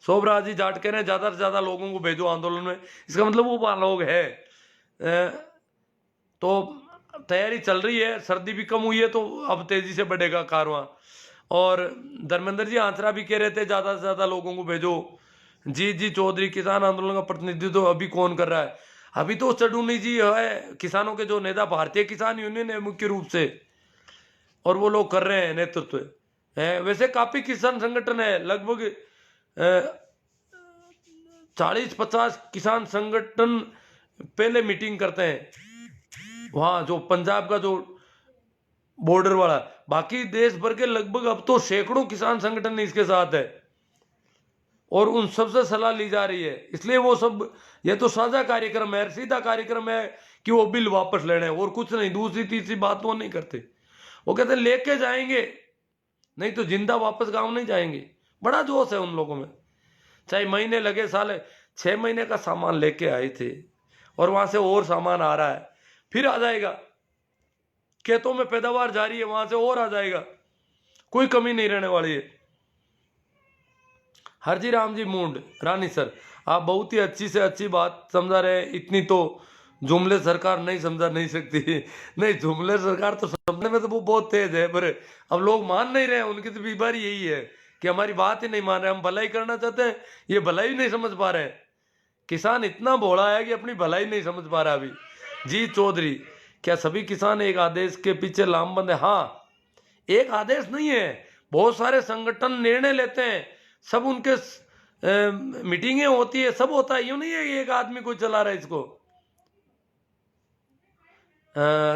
शोभराज जी जाट कह रहे हैं ज्यादा से ज्यादा लोगों को भेजो आंदोलन में। इसका मतलब वो वहां लोग है। तो तैयारी चल रही है, सर्दी भी कम हुई है तो अब तेजी से बढ़ेगा कारवां। और धर्मेंद्र जी आंसरा भी कह रहे थे ज्यादा से ज्यादा लोगों को भेजो। जी चौधरी, किसान आंदोलन का प्रतिनिधित्व तो अभी कौन कर रहा है? अभी तो चडूनी जी है, किसानों के जो नेता, भारतीय किसान यूनियन है मुख्य रूप से, और वो लोग कर रहे हैं नेतृत्व है। वैसे काफी किसान संगठन है, लगभग 40-50 किसान संगठन पहले मीटिंग करते हैं वहां, जो पंजाब का जो बॉर्डर वाला। बाकी देश भर के लगभग अब तो सैकड़ों किसान संगठन इसके साथ है और उन सबसे सलाह ली जा रही है। इसलिए वो सब, ये तो साझा कार्यक्रम है, सीधा कार्यक्रम है कि वो बिल वापस लेने, और कुछ नहीं। दूसरी तीसरी बात वो नहीं करते। वो कहते हैं लेके जाएंगे, नहीं तो जिंदा वापस गांव नहीं जाएंगे। बड़ा जोश है उन लोगों में। चाहे महीने लगे, साल, 6 महीने का सामान लेके आए थे और वहां से और सामान आ रहा है, फिर आ जाएगा। खेतों में पैदावार जारी है, वहां से और आ जाएगा, कोई कमी नहीं रहने वाली है। हरजी राम जी मूंड, रानी सर, आप बहुत ही अच्छी से अच्छी बात समझा रहे हैं। इतनी तो जुमले सरकार नहीं समझा नहीं सकती। नहीं, जुमले सरकार तो समझने में तो वो बहुत तेज है, पर अब लोग मान नहीं रहे हैं। उनकी तो बीमारी यही है कि हमारी बात ही नहीं मान रहे। हम भलाई करना चाहते हैं, ये भलाई नहीं समझ पा रहे हैं। किसान इतना भोला है कि अपनी भलाई नहीं समझ पा रहा अभी। जी चौधरी, क्या सभी किसान एक आदेश के पीछे लामबंद है? हाँ, एक आदेश नहीं है, बहुत सारे संगठन निर्णय लेते हैं, सब उनके मीटिंगें होती है, सब होता है। यूं नहीं है कि एक आदमी कोई चला रहा है इसको।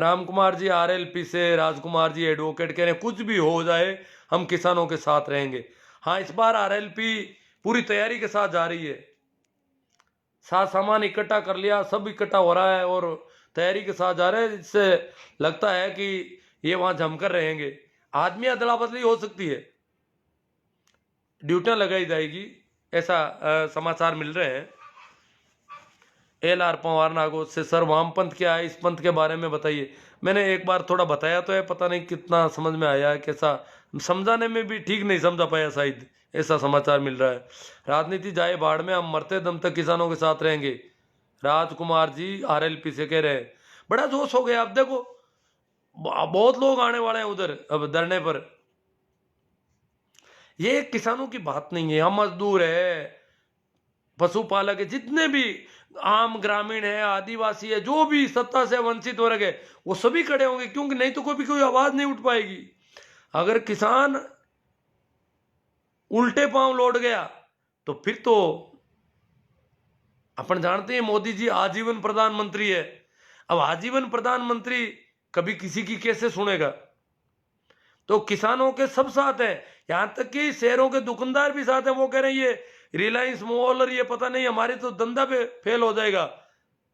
राम कुमार जी आरएलपी से, राजकुमार जी एडवोकेट कह रहे हैं कुछ भी हो जाए हम किसानों के साथ रहेंगे। हाँ, इस बार आरएलपी पूरी तैयारी के साथ जा रही है, साथ सामान इकट्ठा कर लिया, सब इकट्ठा हो रहा है और तैयारी के साथ जा रहे हैं। इससे लगता है कि ये वहां जमकर रहेंगे। आदमी अदला बदली हो सकती है, ड्यूटियां लगाई जाएगी, ऐसा समाचार मिल रहे हैं। LR पवार नागौर से, सर वामपंथ क्या है, इस पंथ के बारे में बताइए। मैंने एक बार थोड़ा बताया तो है, पता नहीं कितना समझ में आया है, कैसा समझाने में भी ठीक नहीं समझा पाया शायद, ऐसा समाचार मिल रहा है। राजनीति जाए बाढ़ में, हम मरते दम तक किसानों के साथ रहेंगे। राजकुमार जी आरएलपी से कह रहे हैं। बड़ा जोश हो गया। अब देखो बहुत लोग आने वाले हैं उधर अब धरने पर। ये किसानों की बात नहीं है, हम मजदूर है, पशुपालक है, जितने भी आम ग्रामीण है, आदिवासी है, जो भी सत्ता से वंचित वर्ग है, वो सभी खड़े होंगे, क्योंकि नहीं तो कोई आवाज नहीं उठ पाएगी। अगर किसान उल्टे पांव लौट गया तो फिर तो अपन जानते हैं मोदी जी आजीवन प्रधानमंत्री है। अब आजीवन प्रधानमंत्री कभी किसी की कैसे सुनेगा? तो किसानों के सब साथ हैं, यहां तक कि शहरों के दुकानदार भी साथ हैं। वो कह रहे हैं ये रिलायंस मॉल और ये पता नहीं हमारे तो धंधा पे फेल हो जाएगा,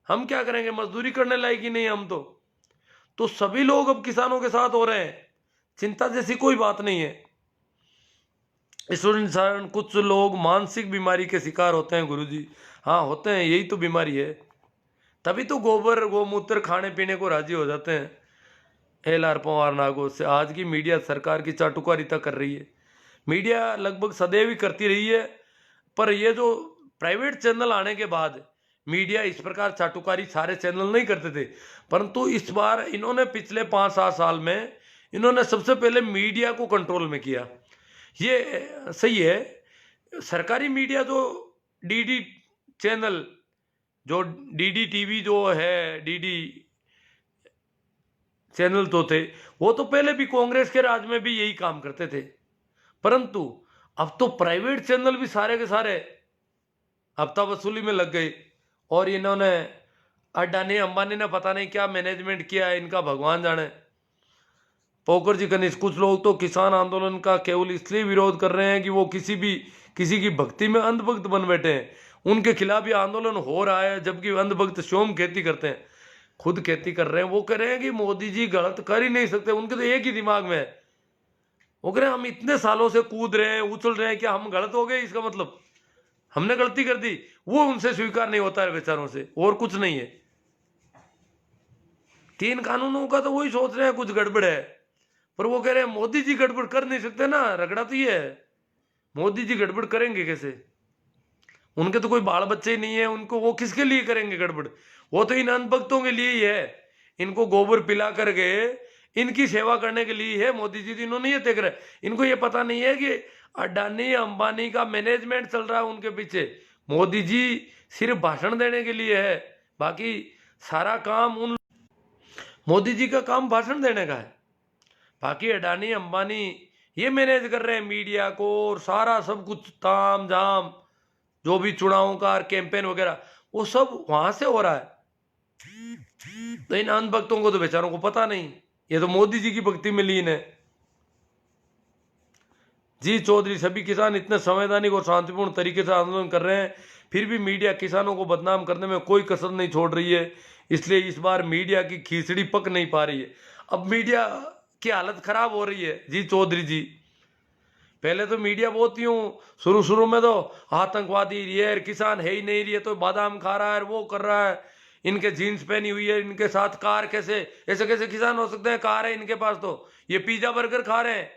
हम क्या करेंगे, मजदूरी करने लायक ही नहीं हम तो सभी लोग अब किसानों के साथ हो रहे हैं। चिंता जैसी कोई बात नहीं है। इंसान कुछ लोग मानसिक बीमारी के शिकार होते हैं गुरुजी। हाँ होते हैं, यही तो बीमारी है। तभी तो गोबर गोमूत्र खाने पीने को राजी हो जाते हैं। एल.आर. पवार नागो से आज की मीडिया सरकार की चाटुकारिता कर रही है। मीडिया लगभग सदैव ही करती रही है, पर ये जो प्राइवेट चैनल आने के बाद मीडिया इस प्रकार चाटुकारी सारे चैनल नहीं करते थे, परंतु इस बार इन्होंने पिछले 5-7 साल में इन्होंने सबसे पहले मीडिया को कंट्रोल में किया। ये सही है। सरकारी मीडिया जो डीडी चैनल, जो डीडी टीवी जो है, डीडी चैनल तो थे, वो तो पहले भी कांग्रेस के राज में भी यही काम करते थे, परंतु अब तो प्राइवेट चैनल भी सारे के सारे हफ्ता वसूली में लग गए। और इन्होंने अडानी अंबानी ने पता नहीं क्या मैनेजमेंट किया है इनका, भगवान जाने। पोकर जी कनिष्ठ कुछ लोग तो किसान आंदोलन का केवल इसलिए विरोध कर रहे हैं कि वो किसी की भक्ति में अंधभक्त बन बैठे हैं, उनके खिलाफ ये आंदोलन हो रहा है, जबकि अंधभक्त स्वयं खेती करते हैं, खुद खेती कर रहे हैं। वो कह रहे हैं कि मोदी जी गलत कर ही नहीं सकते, उनके तो एक ही दिमाग में है। वो कह रहे हैं हम इतने सालों से कूद रहे हैं, उछल रहे हैं, क्या हम गलत हो गए? इसका मतलब हमने गलती कर दी, वो उनसे स्वीकार नहीं होता है बेचारों से, और कुछ नहीं है। 3 कानूनों का तो वही सोच रहे हैं कुछ गड़बड़ है, पर वो कह रहे हैं मोदी जी गड़बड़ कर नहीं सकते ना। रगड़ा तो ये है, मोदी जी गड़बड़ करेंगे कैसे? उनके तो कोई बाल बच्चे ही नहीं है, उनको वो किसके लिए करेंगे गड़बड़? वो तो इन अंधभक्तों के लिए ही है, इनको गोबर पिला करके इनकी सेवा करने के लिए है मोदी जी। इन्होंने ये देख रहे, इनको ये पता नहीं है कि अडानी अंबानी का मैनेजमेंट चल रहा है उनके पीछे। मोदी जी सिर्फ भाषण देने के लिए है, बाकी सारा काम मोदी जी का काम भाषण देने का है। बाकी अडानी अंबानी ये मैनेज कर रहे हैं मीडिया को और सारा सब कुछ ताम झाम, जो भी चुनावों का कैंपेन वगैरह वो सब वहां से हो रहा है। तो इन अंधभक्तों को तो बेचारों को पता नहीं, ये तो मोदी जी की भक्ति में लीन है। जी चौधरी सभी किसान इतने संवैधानिक और शांतिपूर्ण तरीके से आंदोलन कर रहे हैं, फिर भी मीडिया किसानों को बदनाम करने में कोई कसर नहीं छोड़ रही है, इसलिए इस बार मीडिया की खिचड़ी पक नहीं पा रही है। अब मीडिया की हालत खराब हो रही है जी चौधरी जी। पहले तो मीडिया बहुत यूं शुरू में तो आतंकवादी, ये किसान है ही नहीं, ये तो बादाम खा रहा है, वो कर रहा है, इनके जीन्स पहनी हुई है, इनके साथ कार कैसे, ऐसे कैसे किसान हो सकते हैं, कार है इनके पास, तो ये पिज्जा बर्गर खा रहे हैं।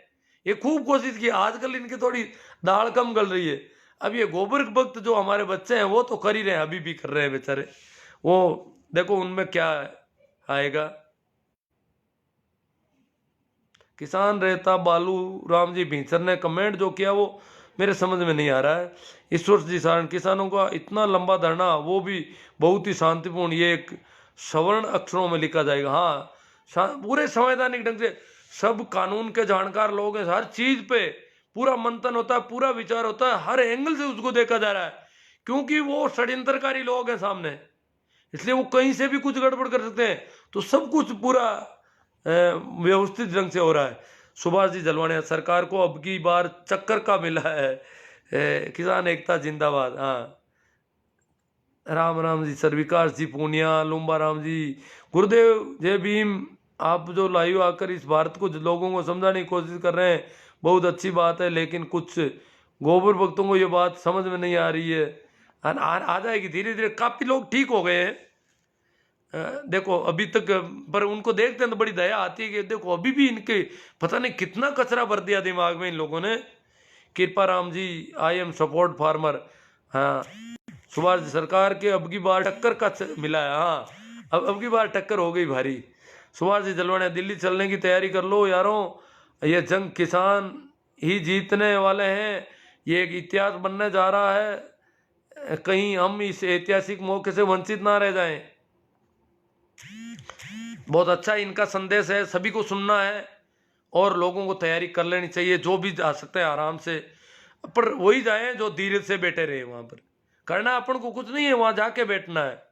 ये खूब कोशिश की, आजकल इनकी थोड़ी दाल कम गल रही है। अब ये गोबर भक्त जो हमारे बच्चे हैं वो तो कर ही रहे हैं, अभी भी कर रहे हैं बेचारे, वो देखो उनमें क्या आएगा। किसान रहता बालू राम जी भींसर ने कमेंट जो किया वो मेरे समझ में नहीं आ रहा है। ईश्वर जी सारण किसानों का इतना लंबा धरना, वो भी बहुत ही शांतिपूर्ण, ये एक सवर्ण अक्षरों में लिखा जाएगा। हाँ पूरे संवैधानिक ढंग से सब कानून के जानकार लोग हैं, हर चीज पे पूरा मंथन होता है, पूरा विचार होता है, हर एंगल से उसको देखा जा रहा है, क्योंकि वो षड्यंत्रकारी लोग हैं सामने, इसलिए वो कहीं से भी कुछ गड़बड़ कर सकते हैं। तो सब कुछ पूरा व्यवस्थित ढंग से हो रहा है। सुभाष जी जलवानिया सरकार को अब की बार चक्कर का मिला है, किसान एकता जिंदाबाद। हाँ राम जी सर, विकास जी पूनिया, लुम्बा राम जी, गुरुदेव जय भीम। आप जो लाइव आकर इस भारत को लोगों को समझाने की कोशिश कर रहे हैं बहुत अच्छी बात है, लेकिन कुछ गोबर भक्तों को ये बात समझ में नहीं आ रही है। आ जाएगी धीरे धीरे, काफी लोग ठीक हो गए हैं। देखो अभी तक, पर उनको देखते हैं तो बड़ी दया आती है कि देखो अभी भी इनके पता नहीं कितना कचरा भर दिया दिमाग में इन लोगों ने। कृपा Ram ji I am support farmer. हाँ, सुभाष सरकार के अब की बार टक्कर का मिला है। हाँ, अब की बार टक्कर हो गई भारी। सुभाष जी जलवाने दिल्ली चलने की तैयारी कर लो यारों, ये जंग किसान ही जीतने वाले हैं। ये एक इतिहास बनने जा रहा है, कहीं हम इस ऐतिहासिक मौके से वंचित ना रह जाएं। बहुत अच्छा इनका संदेश है, सभी को सुनना है और लोगों को तैयारी कर लेनी चाहिए। जो भी जा सकते हैं आराम से, पर वही जाए जो धीरे से बैठे रहे। वहां पर करना अपन को कुछ नहीं है, वहां जाके बैठना है।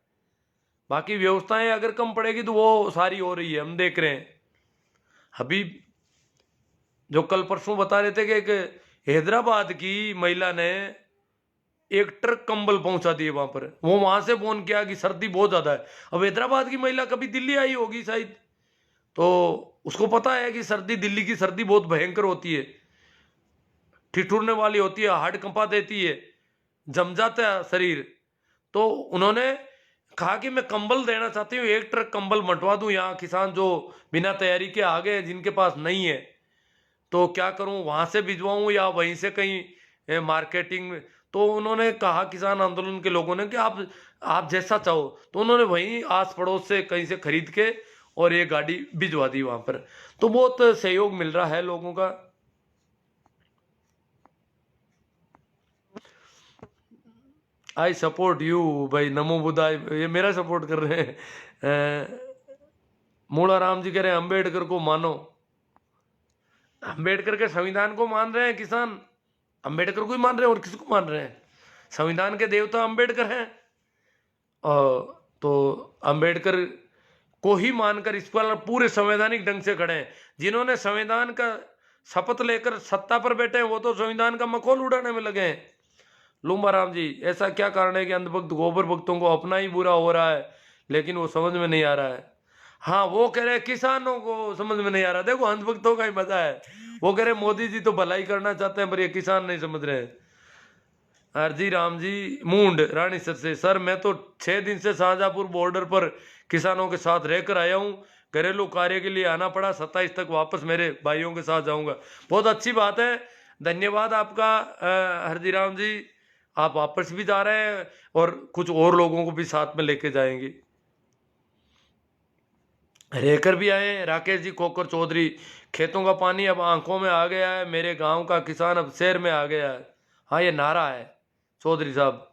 बाकी व्यवस्थाएं अगर कम पड़ेगी तो वो सारी हो रही है, हम देख रहे हैं। अभी जो कल परसों बता रहे थे कि एक हैदराबाद की महिला ने एक ट्रक कंबल पहुंचा दिए वहां पर। वो वहां से फोन किया कि सर्दी बहुत ज्यादा है। अब हैदराबाद की महिला कभी दिल्ली आई होगी शायद, तो उसको पता है कि सर्दी, दिल्ली की सर्दी बहुत भयंकर होती है, ठिठुरने वाली होती है, हार्ड कंपा देती है, जम जाता है शरीर। तो उन्होंने कहा कि मैं कंबल देना चाहती हूँ, एक ट्रक कंबल मंटवा दूं। यहाँ किसान जो बिना तैयारी के आ गए, जिनके पास नहीं है, तो क्या करूं, वहां से भिजवाऊं या वहीं से कहीं मार्केटिंग में। तो उन्होंने कहा किसान आंदोलन के लोगों ने कि आप जैसा चाहो। तो उन्होंने वहीं आस पड़ोस से कहीं से खरीद के और ये गाड़ी भिजवा दी वहां पर। तो बहुत सहयोग मिल रहा है लोगों का। आई सपोर्ट यू भाई, नमो बुद्धाय, ये मेरा सपोर्ट कर रहे हैं। मूला राम जी कह रहे हैं अंबेडकर को मानो। अंबेडकर के संविधान को मान रहे हैं किसान, अंबेडकर को ही मान रहे हैं और किसको मान रहे हैं? संविधान के देवता अंबेडकर हैं। तो अंबेडकर को ही मानकर इस पर पूरे संवैधानिक ढंग से खड़े हैं। जिन्होंने संविधान का शपथ लेकर सत्ता पर बैठे हैं, वो तो संविधान का मखौल उड़ाने में लगे हैं। लूंबा राम जी, ऐसा क्या कारण है कि अंधभक्त गोबर भक्तों को अपना ही बुरा हो रहा है, लेकिन वो समझ में नहीं आ रहा है? हाँ, वो कह रहे हैं किसानों को समझ में नहीं आ रहा। देखो अंधभक्तों का ही मजा है। वो कह रहे मोदी जी तो भलाई करना चाहते हैं, पर ये किसान नहीं समझ रहे हैं। हरजी राम जी मूंड रानी सर से, सर मैं तो 6 दिन से शाहजहांपुर बॉर्डर पर किसानों के साथ रहकर आया हूँ। घरेलू कार्य के लिए आना पड़ा, 27 तक वापस मेरे भाइयों के साथ जाऊंगा। बहुत अच्छी बात है, धन्यवाद आपका हरजी राम जी। आप वापस भी जा रहे हैं और कुछ और लोगों को भी साथ में लेके जाएंगे। रहकर भी आए राकेश जी खोकर चौधरी, खेतों का पानी अब आंखों में आ गया है, मेरे गांव का किसान अब शहर में आ गया है। हाँ, ये नारा है चौधरी साहब।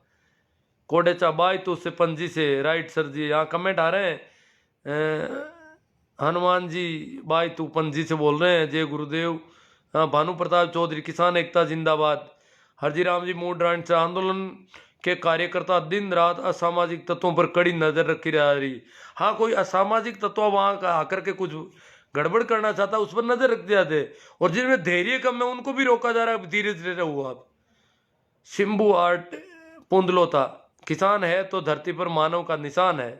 कोडेचा बाई तो उससे पंजी से, राइट सर जी, यहाँ कमेंट आ रहे हैं। हनुमान जी बाई तू पंजी से बोल रहे हैं, जय गुरुदेव। हाँ, भानु प्रताप चौधरी, किसान एकता जिंदाबाद। हरजी राम जी मूड राइट से, आंदोलन के कार्यकर्ता दिन रात असामाजिक तत्वों पर कड़ी नजर रखी जा रही। हाँ, कोई असामाजिक तत्व वहां का आकर के कुछ गड़बड़ करना चाहता, उस पर नजर रख जाते, और जिनमें धैर्य कम है उनको भी रोका जा रहा है। धीरे धीरे रहो आप। शिंबू आर्ट पुंदलोता, किसान है तो धरती पर मानव का निशान है।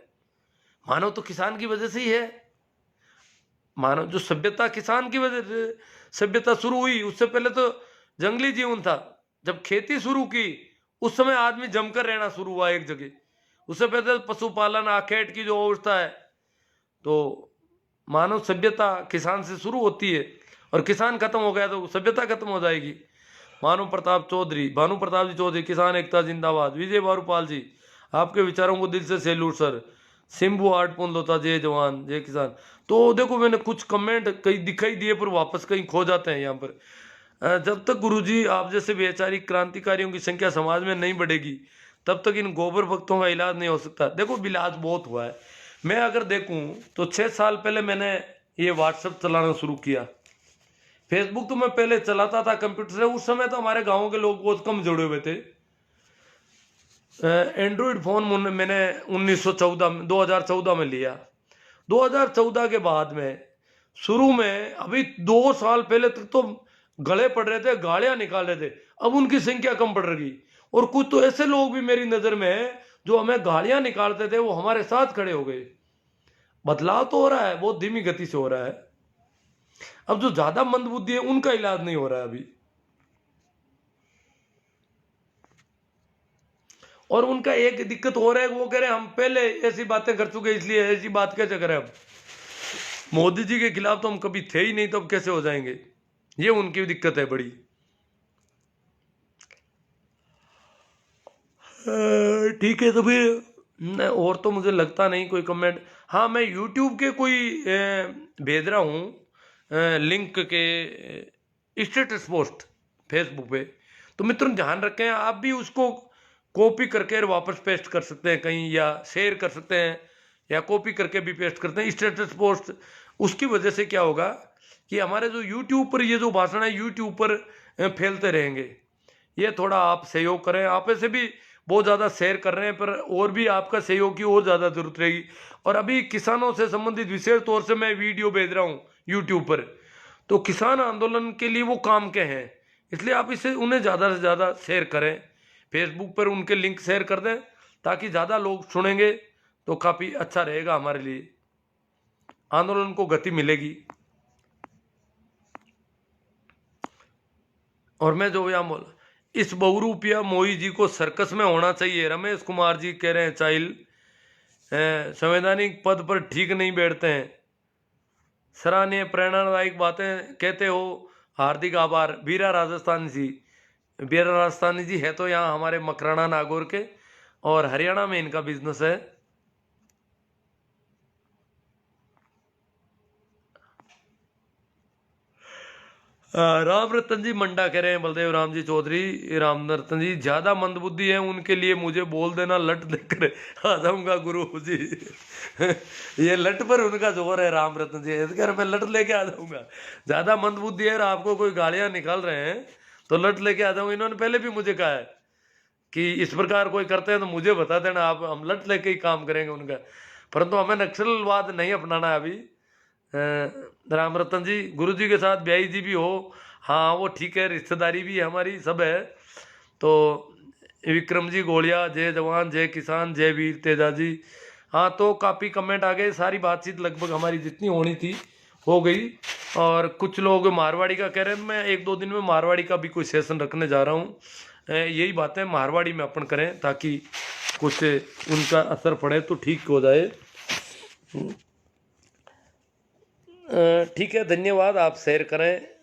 मानव तो किसान की वजह से ही है। मानव जो सभ्यता किसान की वजह से सभ्यता शुरू हुई। उससे पहले तो जंगली जीवन था। जब खेती शुरू की उस समय आदमी जमकर रहना शुरू हुआ एक जगह। उससे पहले पशुपालन आखेट की जो अवस्था है। तो मानव सभ्यता किसान से शुरू होती है, और किसान खत्म हो गया तो सभ्यता खत्म हो जाएगी। भानु प्रताप चौधरी, भानु प्रताप जी चौधरी, किसान एकता जिंदाबाद। विजय बारूपाल जी, आपके विचारों को दिल से सैल्यूट सर। सिंबू आर्ट पुंदलोता, जय जवान जय किसान। तो देखो मैंने कुछ कमेंट कहीं दिखाई दिए पर वापस कहीं खो जाते हैं यहाँ पर। जब तक गुरुजी आप जैसे वैचारिक क्रांतिकारियों की संख्या समाज में नहीं बढ़ेगी, तब तक इन गोबर भक्तों का इलाज नहीं हो सकता। देखो इलाज बहुत हुआ है। मैं अगर देखूं तो 6 साल पहले मैंने ये व्हाट्सएप चलाना शुरू किया। फेसबुक तो मैं पहले चलाता था कंप्यूटर से। उस समय तो हमारे गांव के लोग बहुत कम जुड़े हुए थे। एंड्रॉइड फोन मैंने 2014 में लिया। 2014 के बाद में शुरू में अभी 2 साल पहले तक तो गले पड़ रहे थे, गालियां निकाल रहे थे। अब उनकी संख्या कम पड़ रही, और कुछ तो ऐसे लोग भी मेरी नजर में है जो हमें गालियां निकालते थे, वो हमारे साथ खड़े हो गए। बदलाव तो हो रहा है, बहुत धीमी गति से हो रहा है। अब जो ज्यादा मंदबुद्धि है उनका इलाज नहीं हो रहा है अभी, और उनका एक दिक्कत हो रहा है, वो कह रहे हैं हम पहले ऐसी बातें कर चुके इसलिए ऐसी बात कैसे करें। अब मोदी जी के खिलाफ तो हम कभी थे ही नहीं, तो अब कैसे हो जाएंगे? ये उनकी दिक्कत है बड़ी। ठीक है, तो फिर और तो मुझे लगता नहीं कोई कमेंट। हाँ, मैं यूट्यूब के कोई भेज रहा हूँ लिंक के स्टेटस पोस्ट फेसबुक पे, तो मित्रों ध्यान रखें, आप भी उसको कॉपी करके वापस पेस्ट कर सकते हैं कहीं, या शेयर कर सकते हैं, या कॉपी करके भी पेस्ट करते हैं स्टेटस पोस्ट। उसकी वजह से क्या होगा कि हमारे जो यूट्यूब पर ये जो भाषण है यूट्यूब पर फैलते रहेंगे। ये थोड़ा आप सहयोग करें, आप ऐसे भी बहुत ज़्यादा शेयर कर रहे हैं, पर और भी आपका सहयोग की और ज़्यादा जरूरत रहेगी। और अभी किसानों से संबंधित विशेष तौर से मैं वीडियो भेज रहा हूँ यूट्यूब पर, तो किसान आंदोलन के लिए वो काम के हैं, इसलिए आप इसे उन्हें ज़्यादा से ज़्यादा शेयर करें, फेसबुक पर उनके लिंक शेयर कर दें, ताकि ज़्यादा लोग सुनेंगे तो काफ़ी अच्छा रहेगा, हमारे लिए आंदोलन को गति मिलेगी। और मैं जो यहाँ बोला, इस बहुरूपिया मोई जी को सर्कस में होना चाहिए, रमेश कुमार जी कह रहे हैं। चाइल संवैधानिक पद पर ठीक नहीं बैठते हैं, सराहनीय प्रेरणादायक बातें कहते हो, हार्दिक आभार। बीरा राजस्थानी जी है तो यहाँ हमारे मकराना नागौर के, और हरियाणा में इनका बिजनेस है। राम रतन जी मंडा कह रहे हैं, बलदेव राम जी चौधरी, राम रतन जी ज्यादा मंदबुद्धि है उनके लिए मुझे बोल देना, लट देकर आ जाऊंगा गुरु जी। ये लट पर उनका जोर है राम रतन जी, इस घर में लट लेके आ जाऊंगा। ज्यादा मंदबुद्धि है, आपको कोई गालियां निकाल रहे हैं तो लट लेके आ जाऊंगा। इन्होंने पहले भी मुझे कहा है कि इस प्रकार कोई करते हैं तो मुझे बता देना, आप हम लट लेके ही काम करेंगे उनका, परंतु हमें नक्सलवाद नहीं अपनाना है अभी। राम रतन जी, गुरु जी के साथ ब्याई जी भी हो, हाँ वो ठीक है, रिश्तेदारी भी हमारी सब है। तो विक्रम जी गोलिया, जय जवान जय किसान जय वीर तेजा जी। हाँ, तो काफ़ी कमेंट आ गए, सारी बातचीत लगभग हमारी जितनी होनी थी हो गई। और कुछ लोग मारवाड़ी का कह रहे हैं, मैं 1-2 दिन में मारवाड़ी का भी कोई सेशन रखने जा रहा हूँ। यही बातें मारवाड़ी में अपन करें ताकि कुछ उनका असर पड़े तो ठीक हो जाए। ठीक है, धन्यवाद, आप शेयर करें।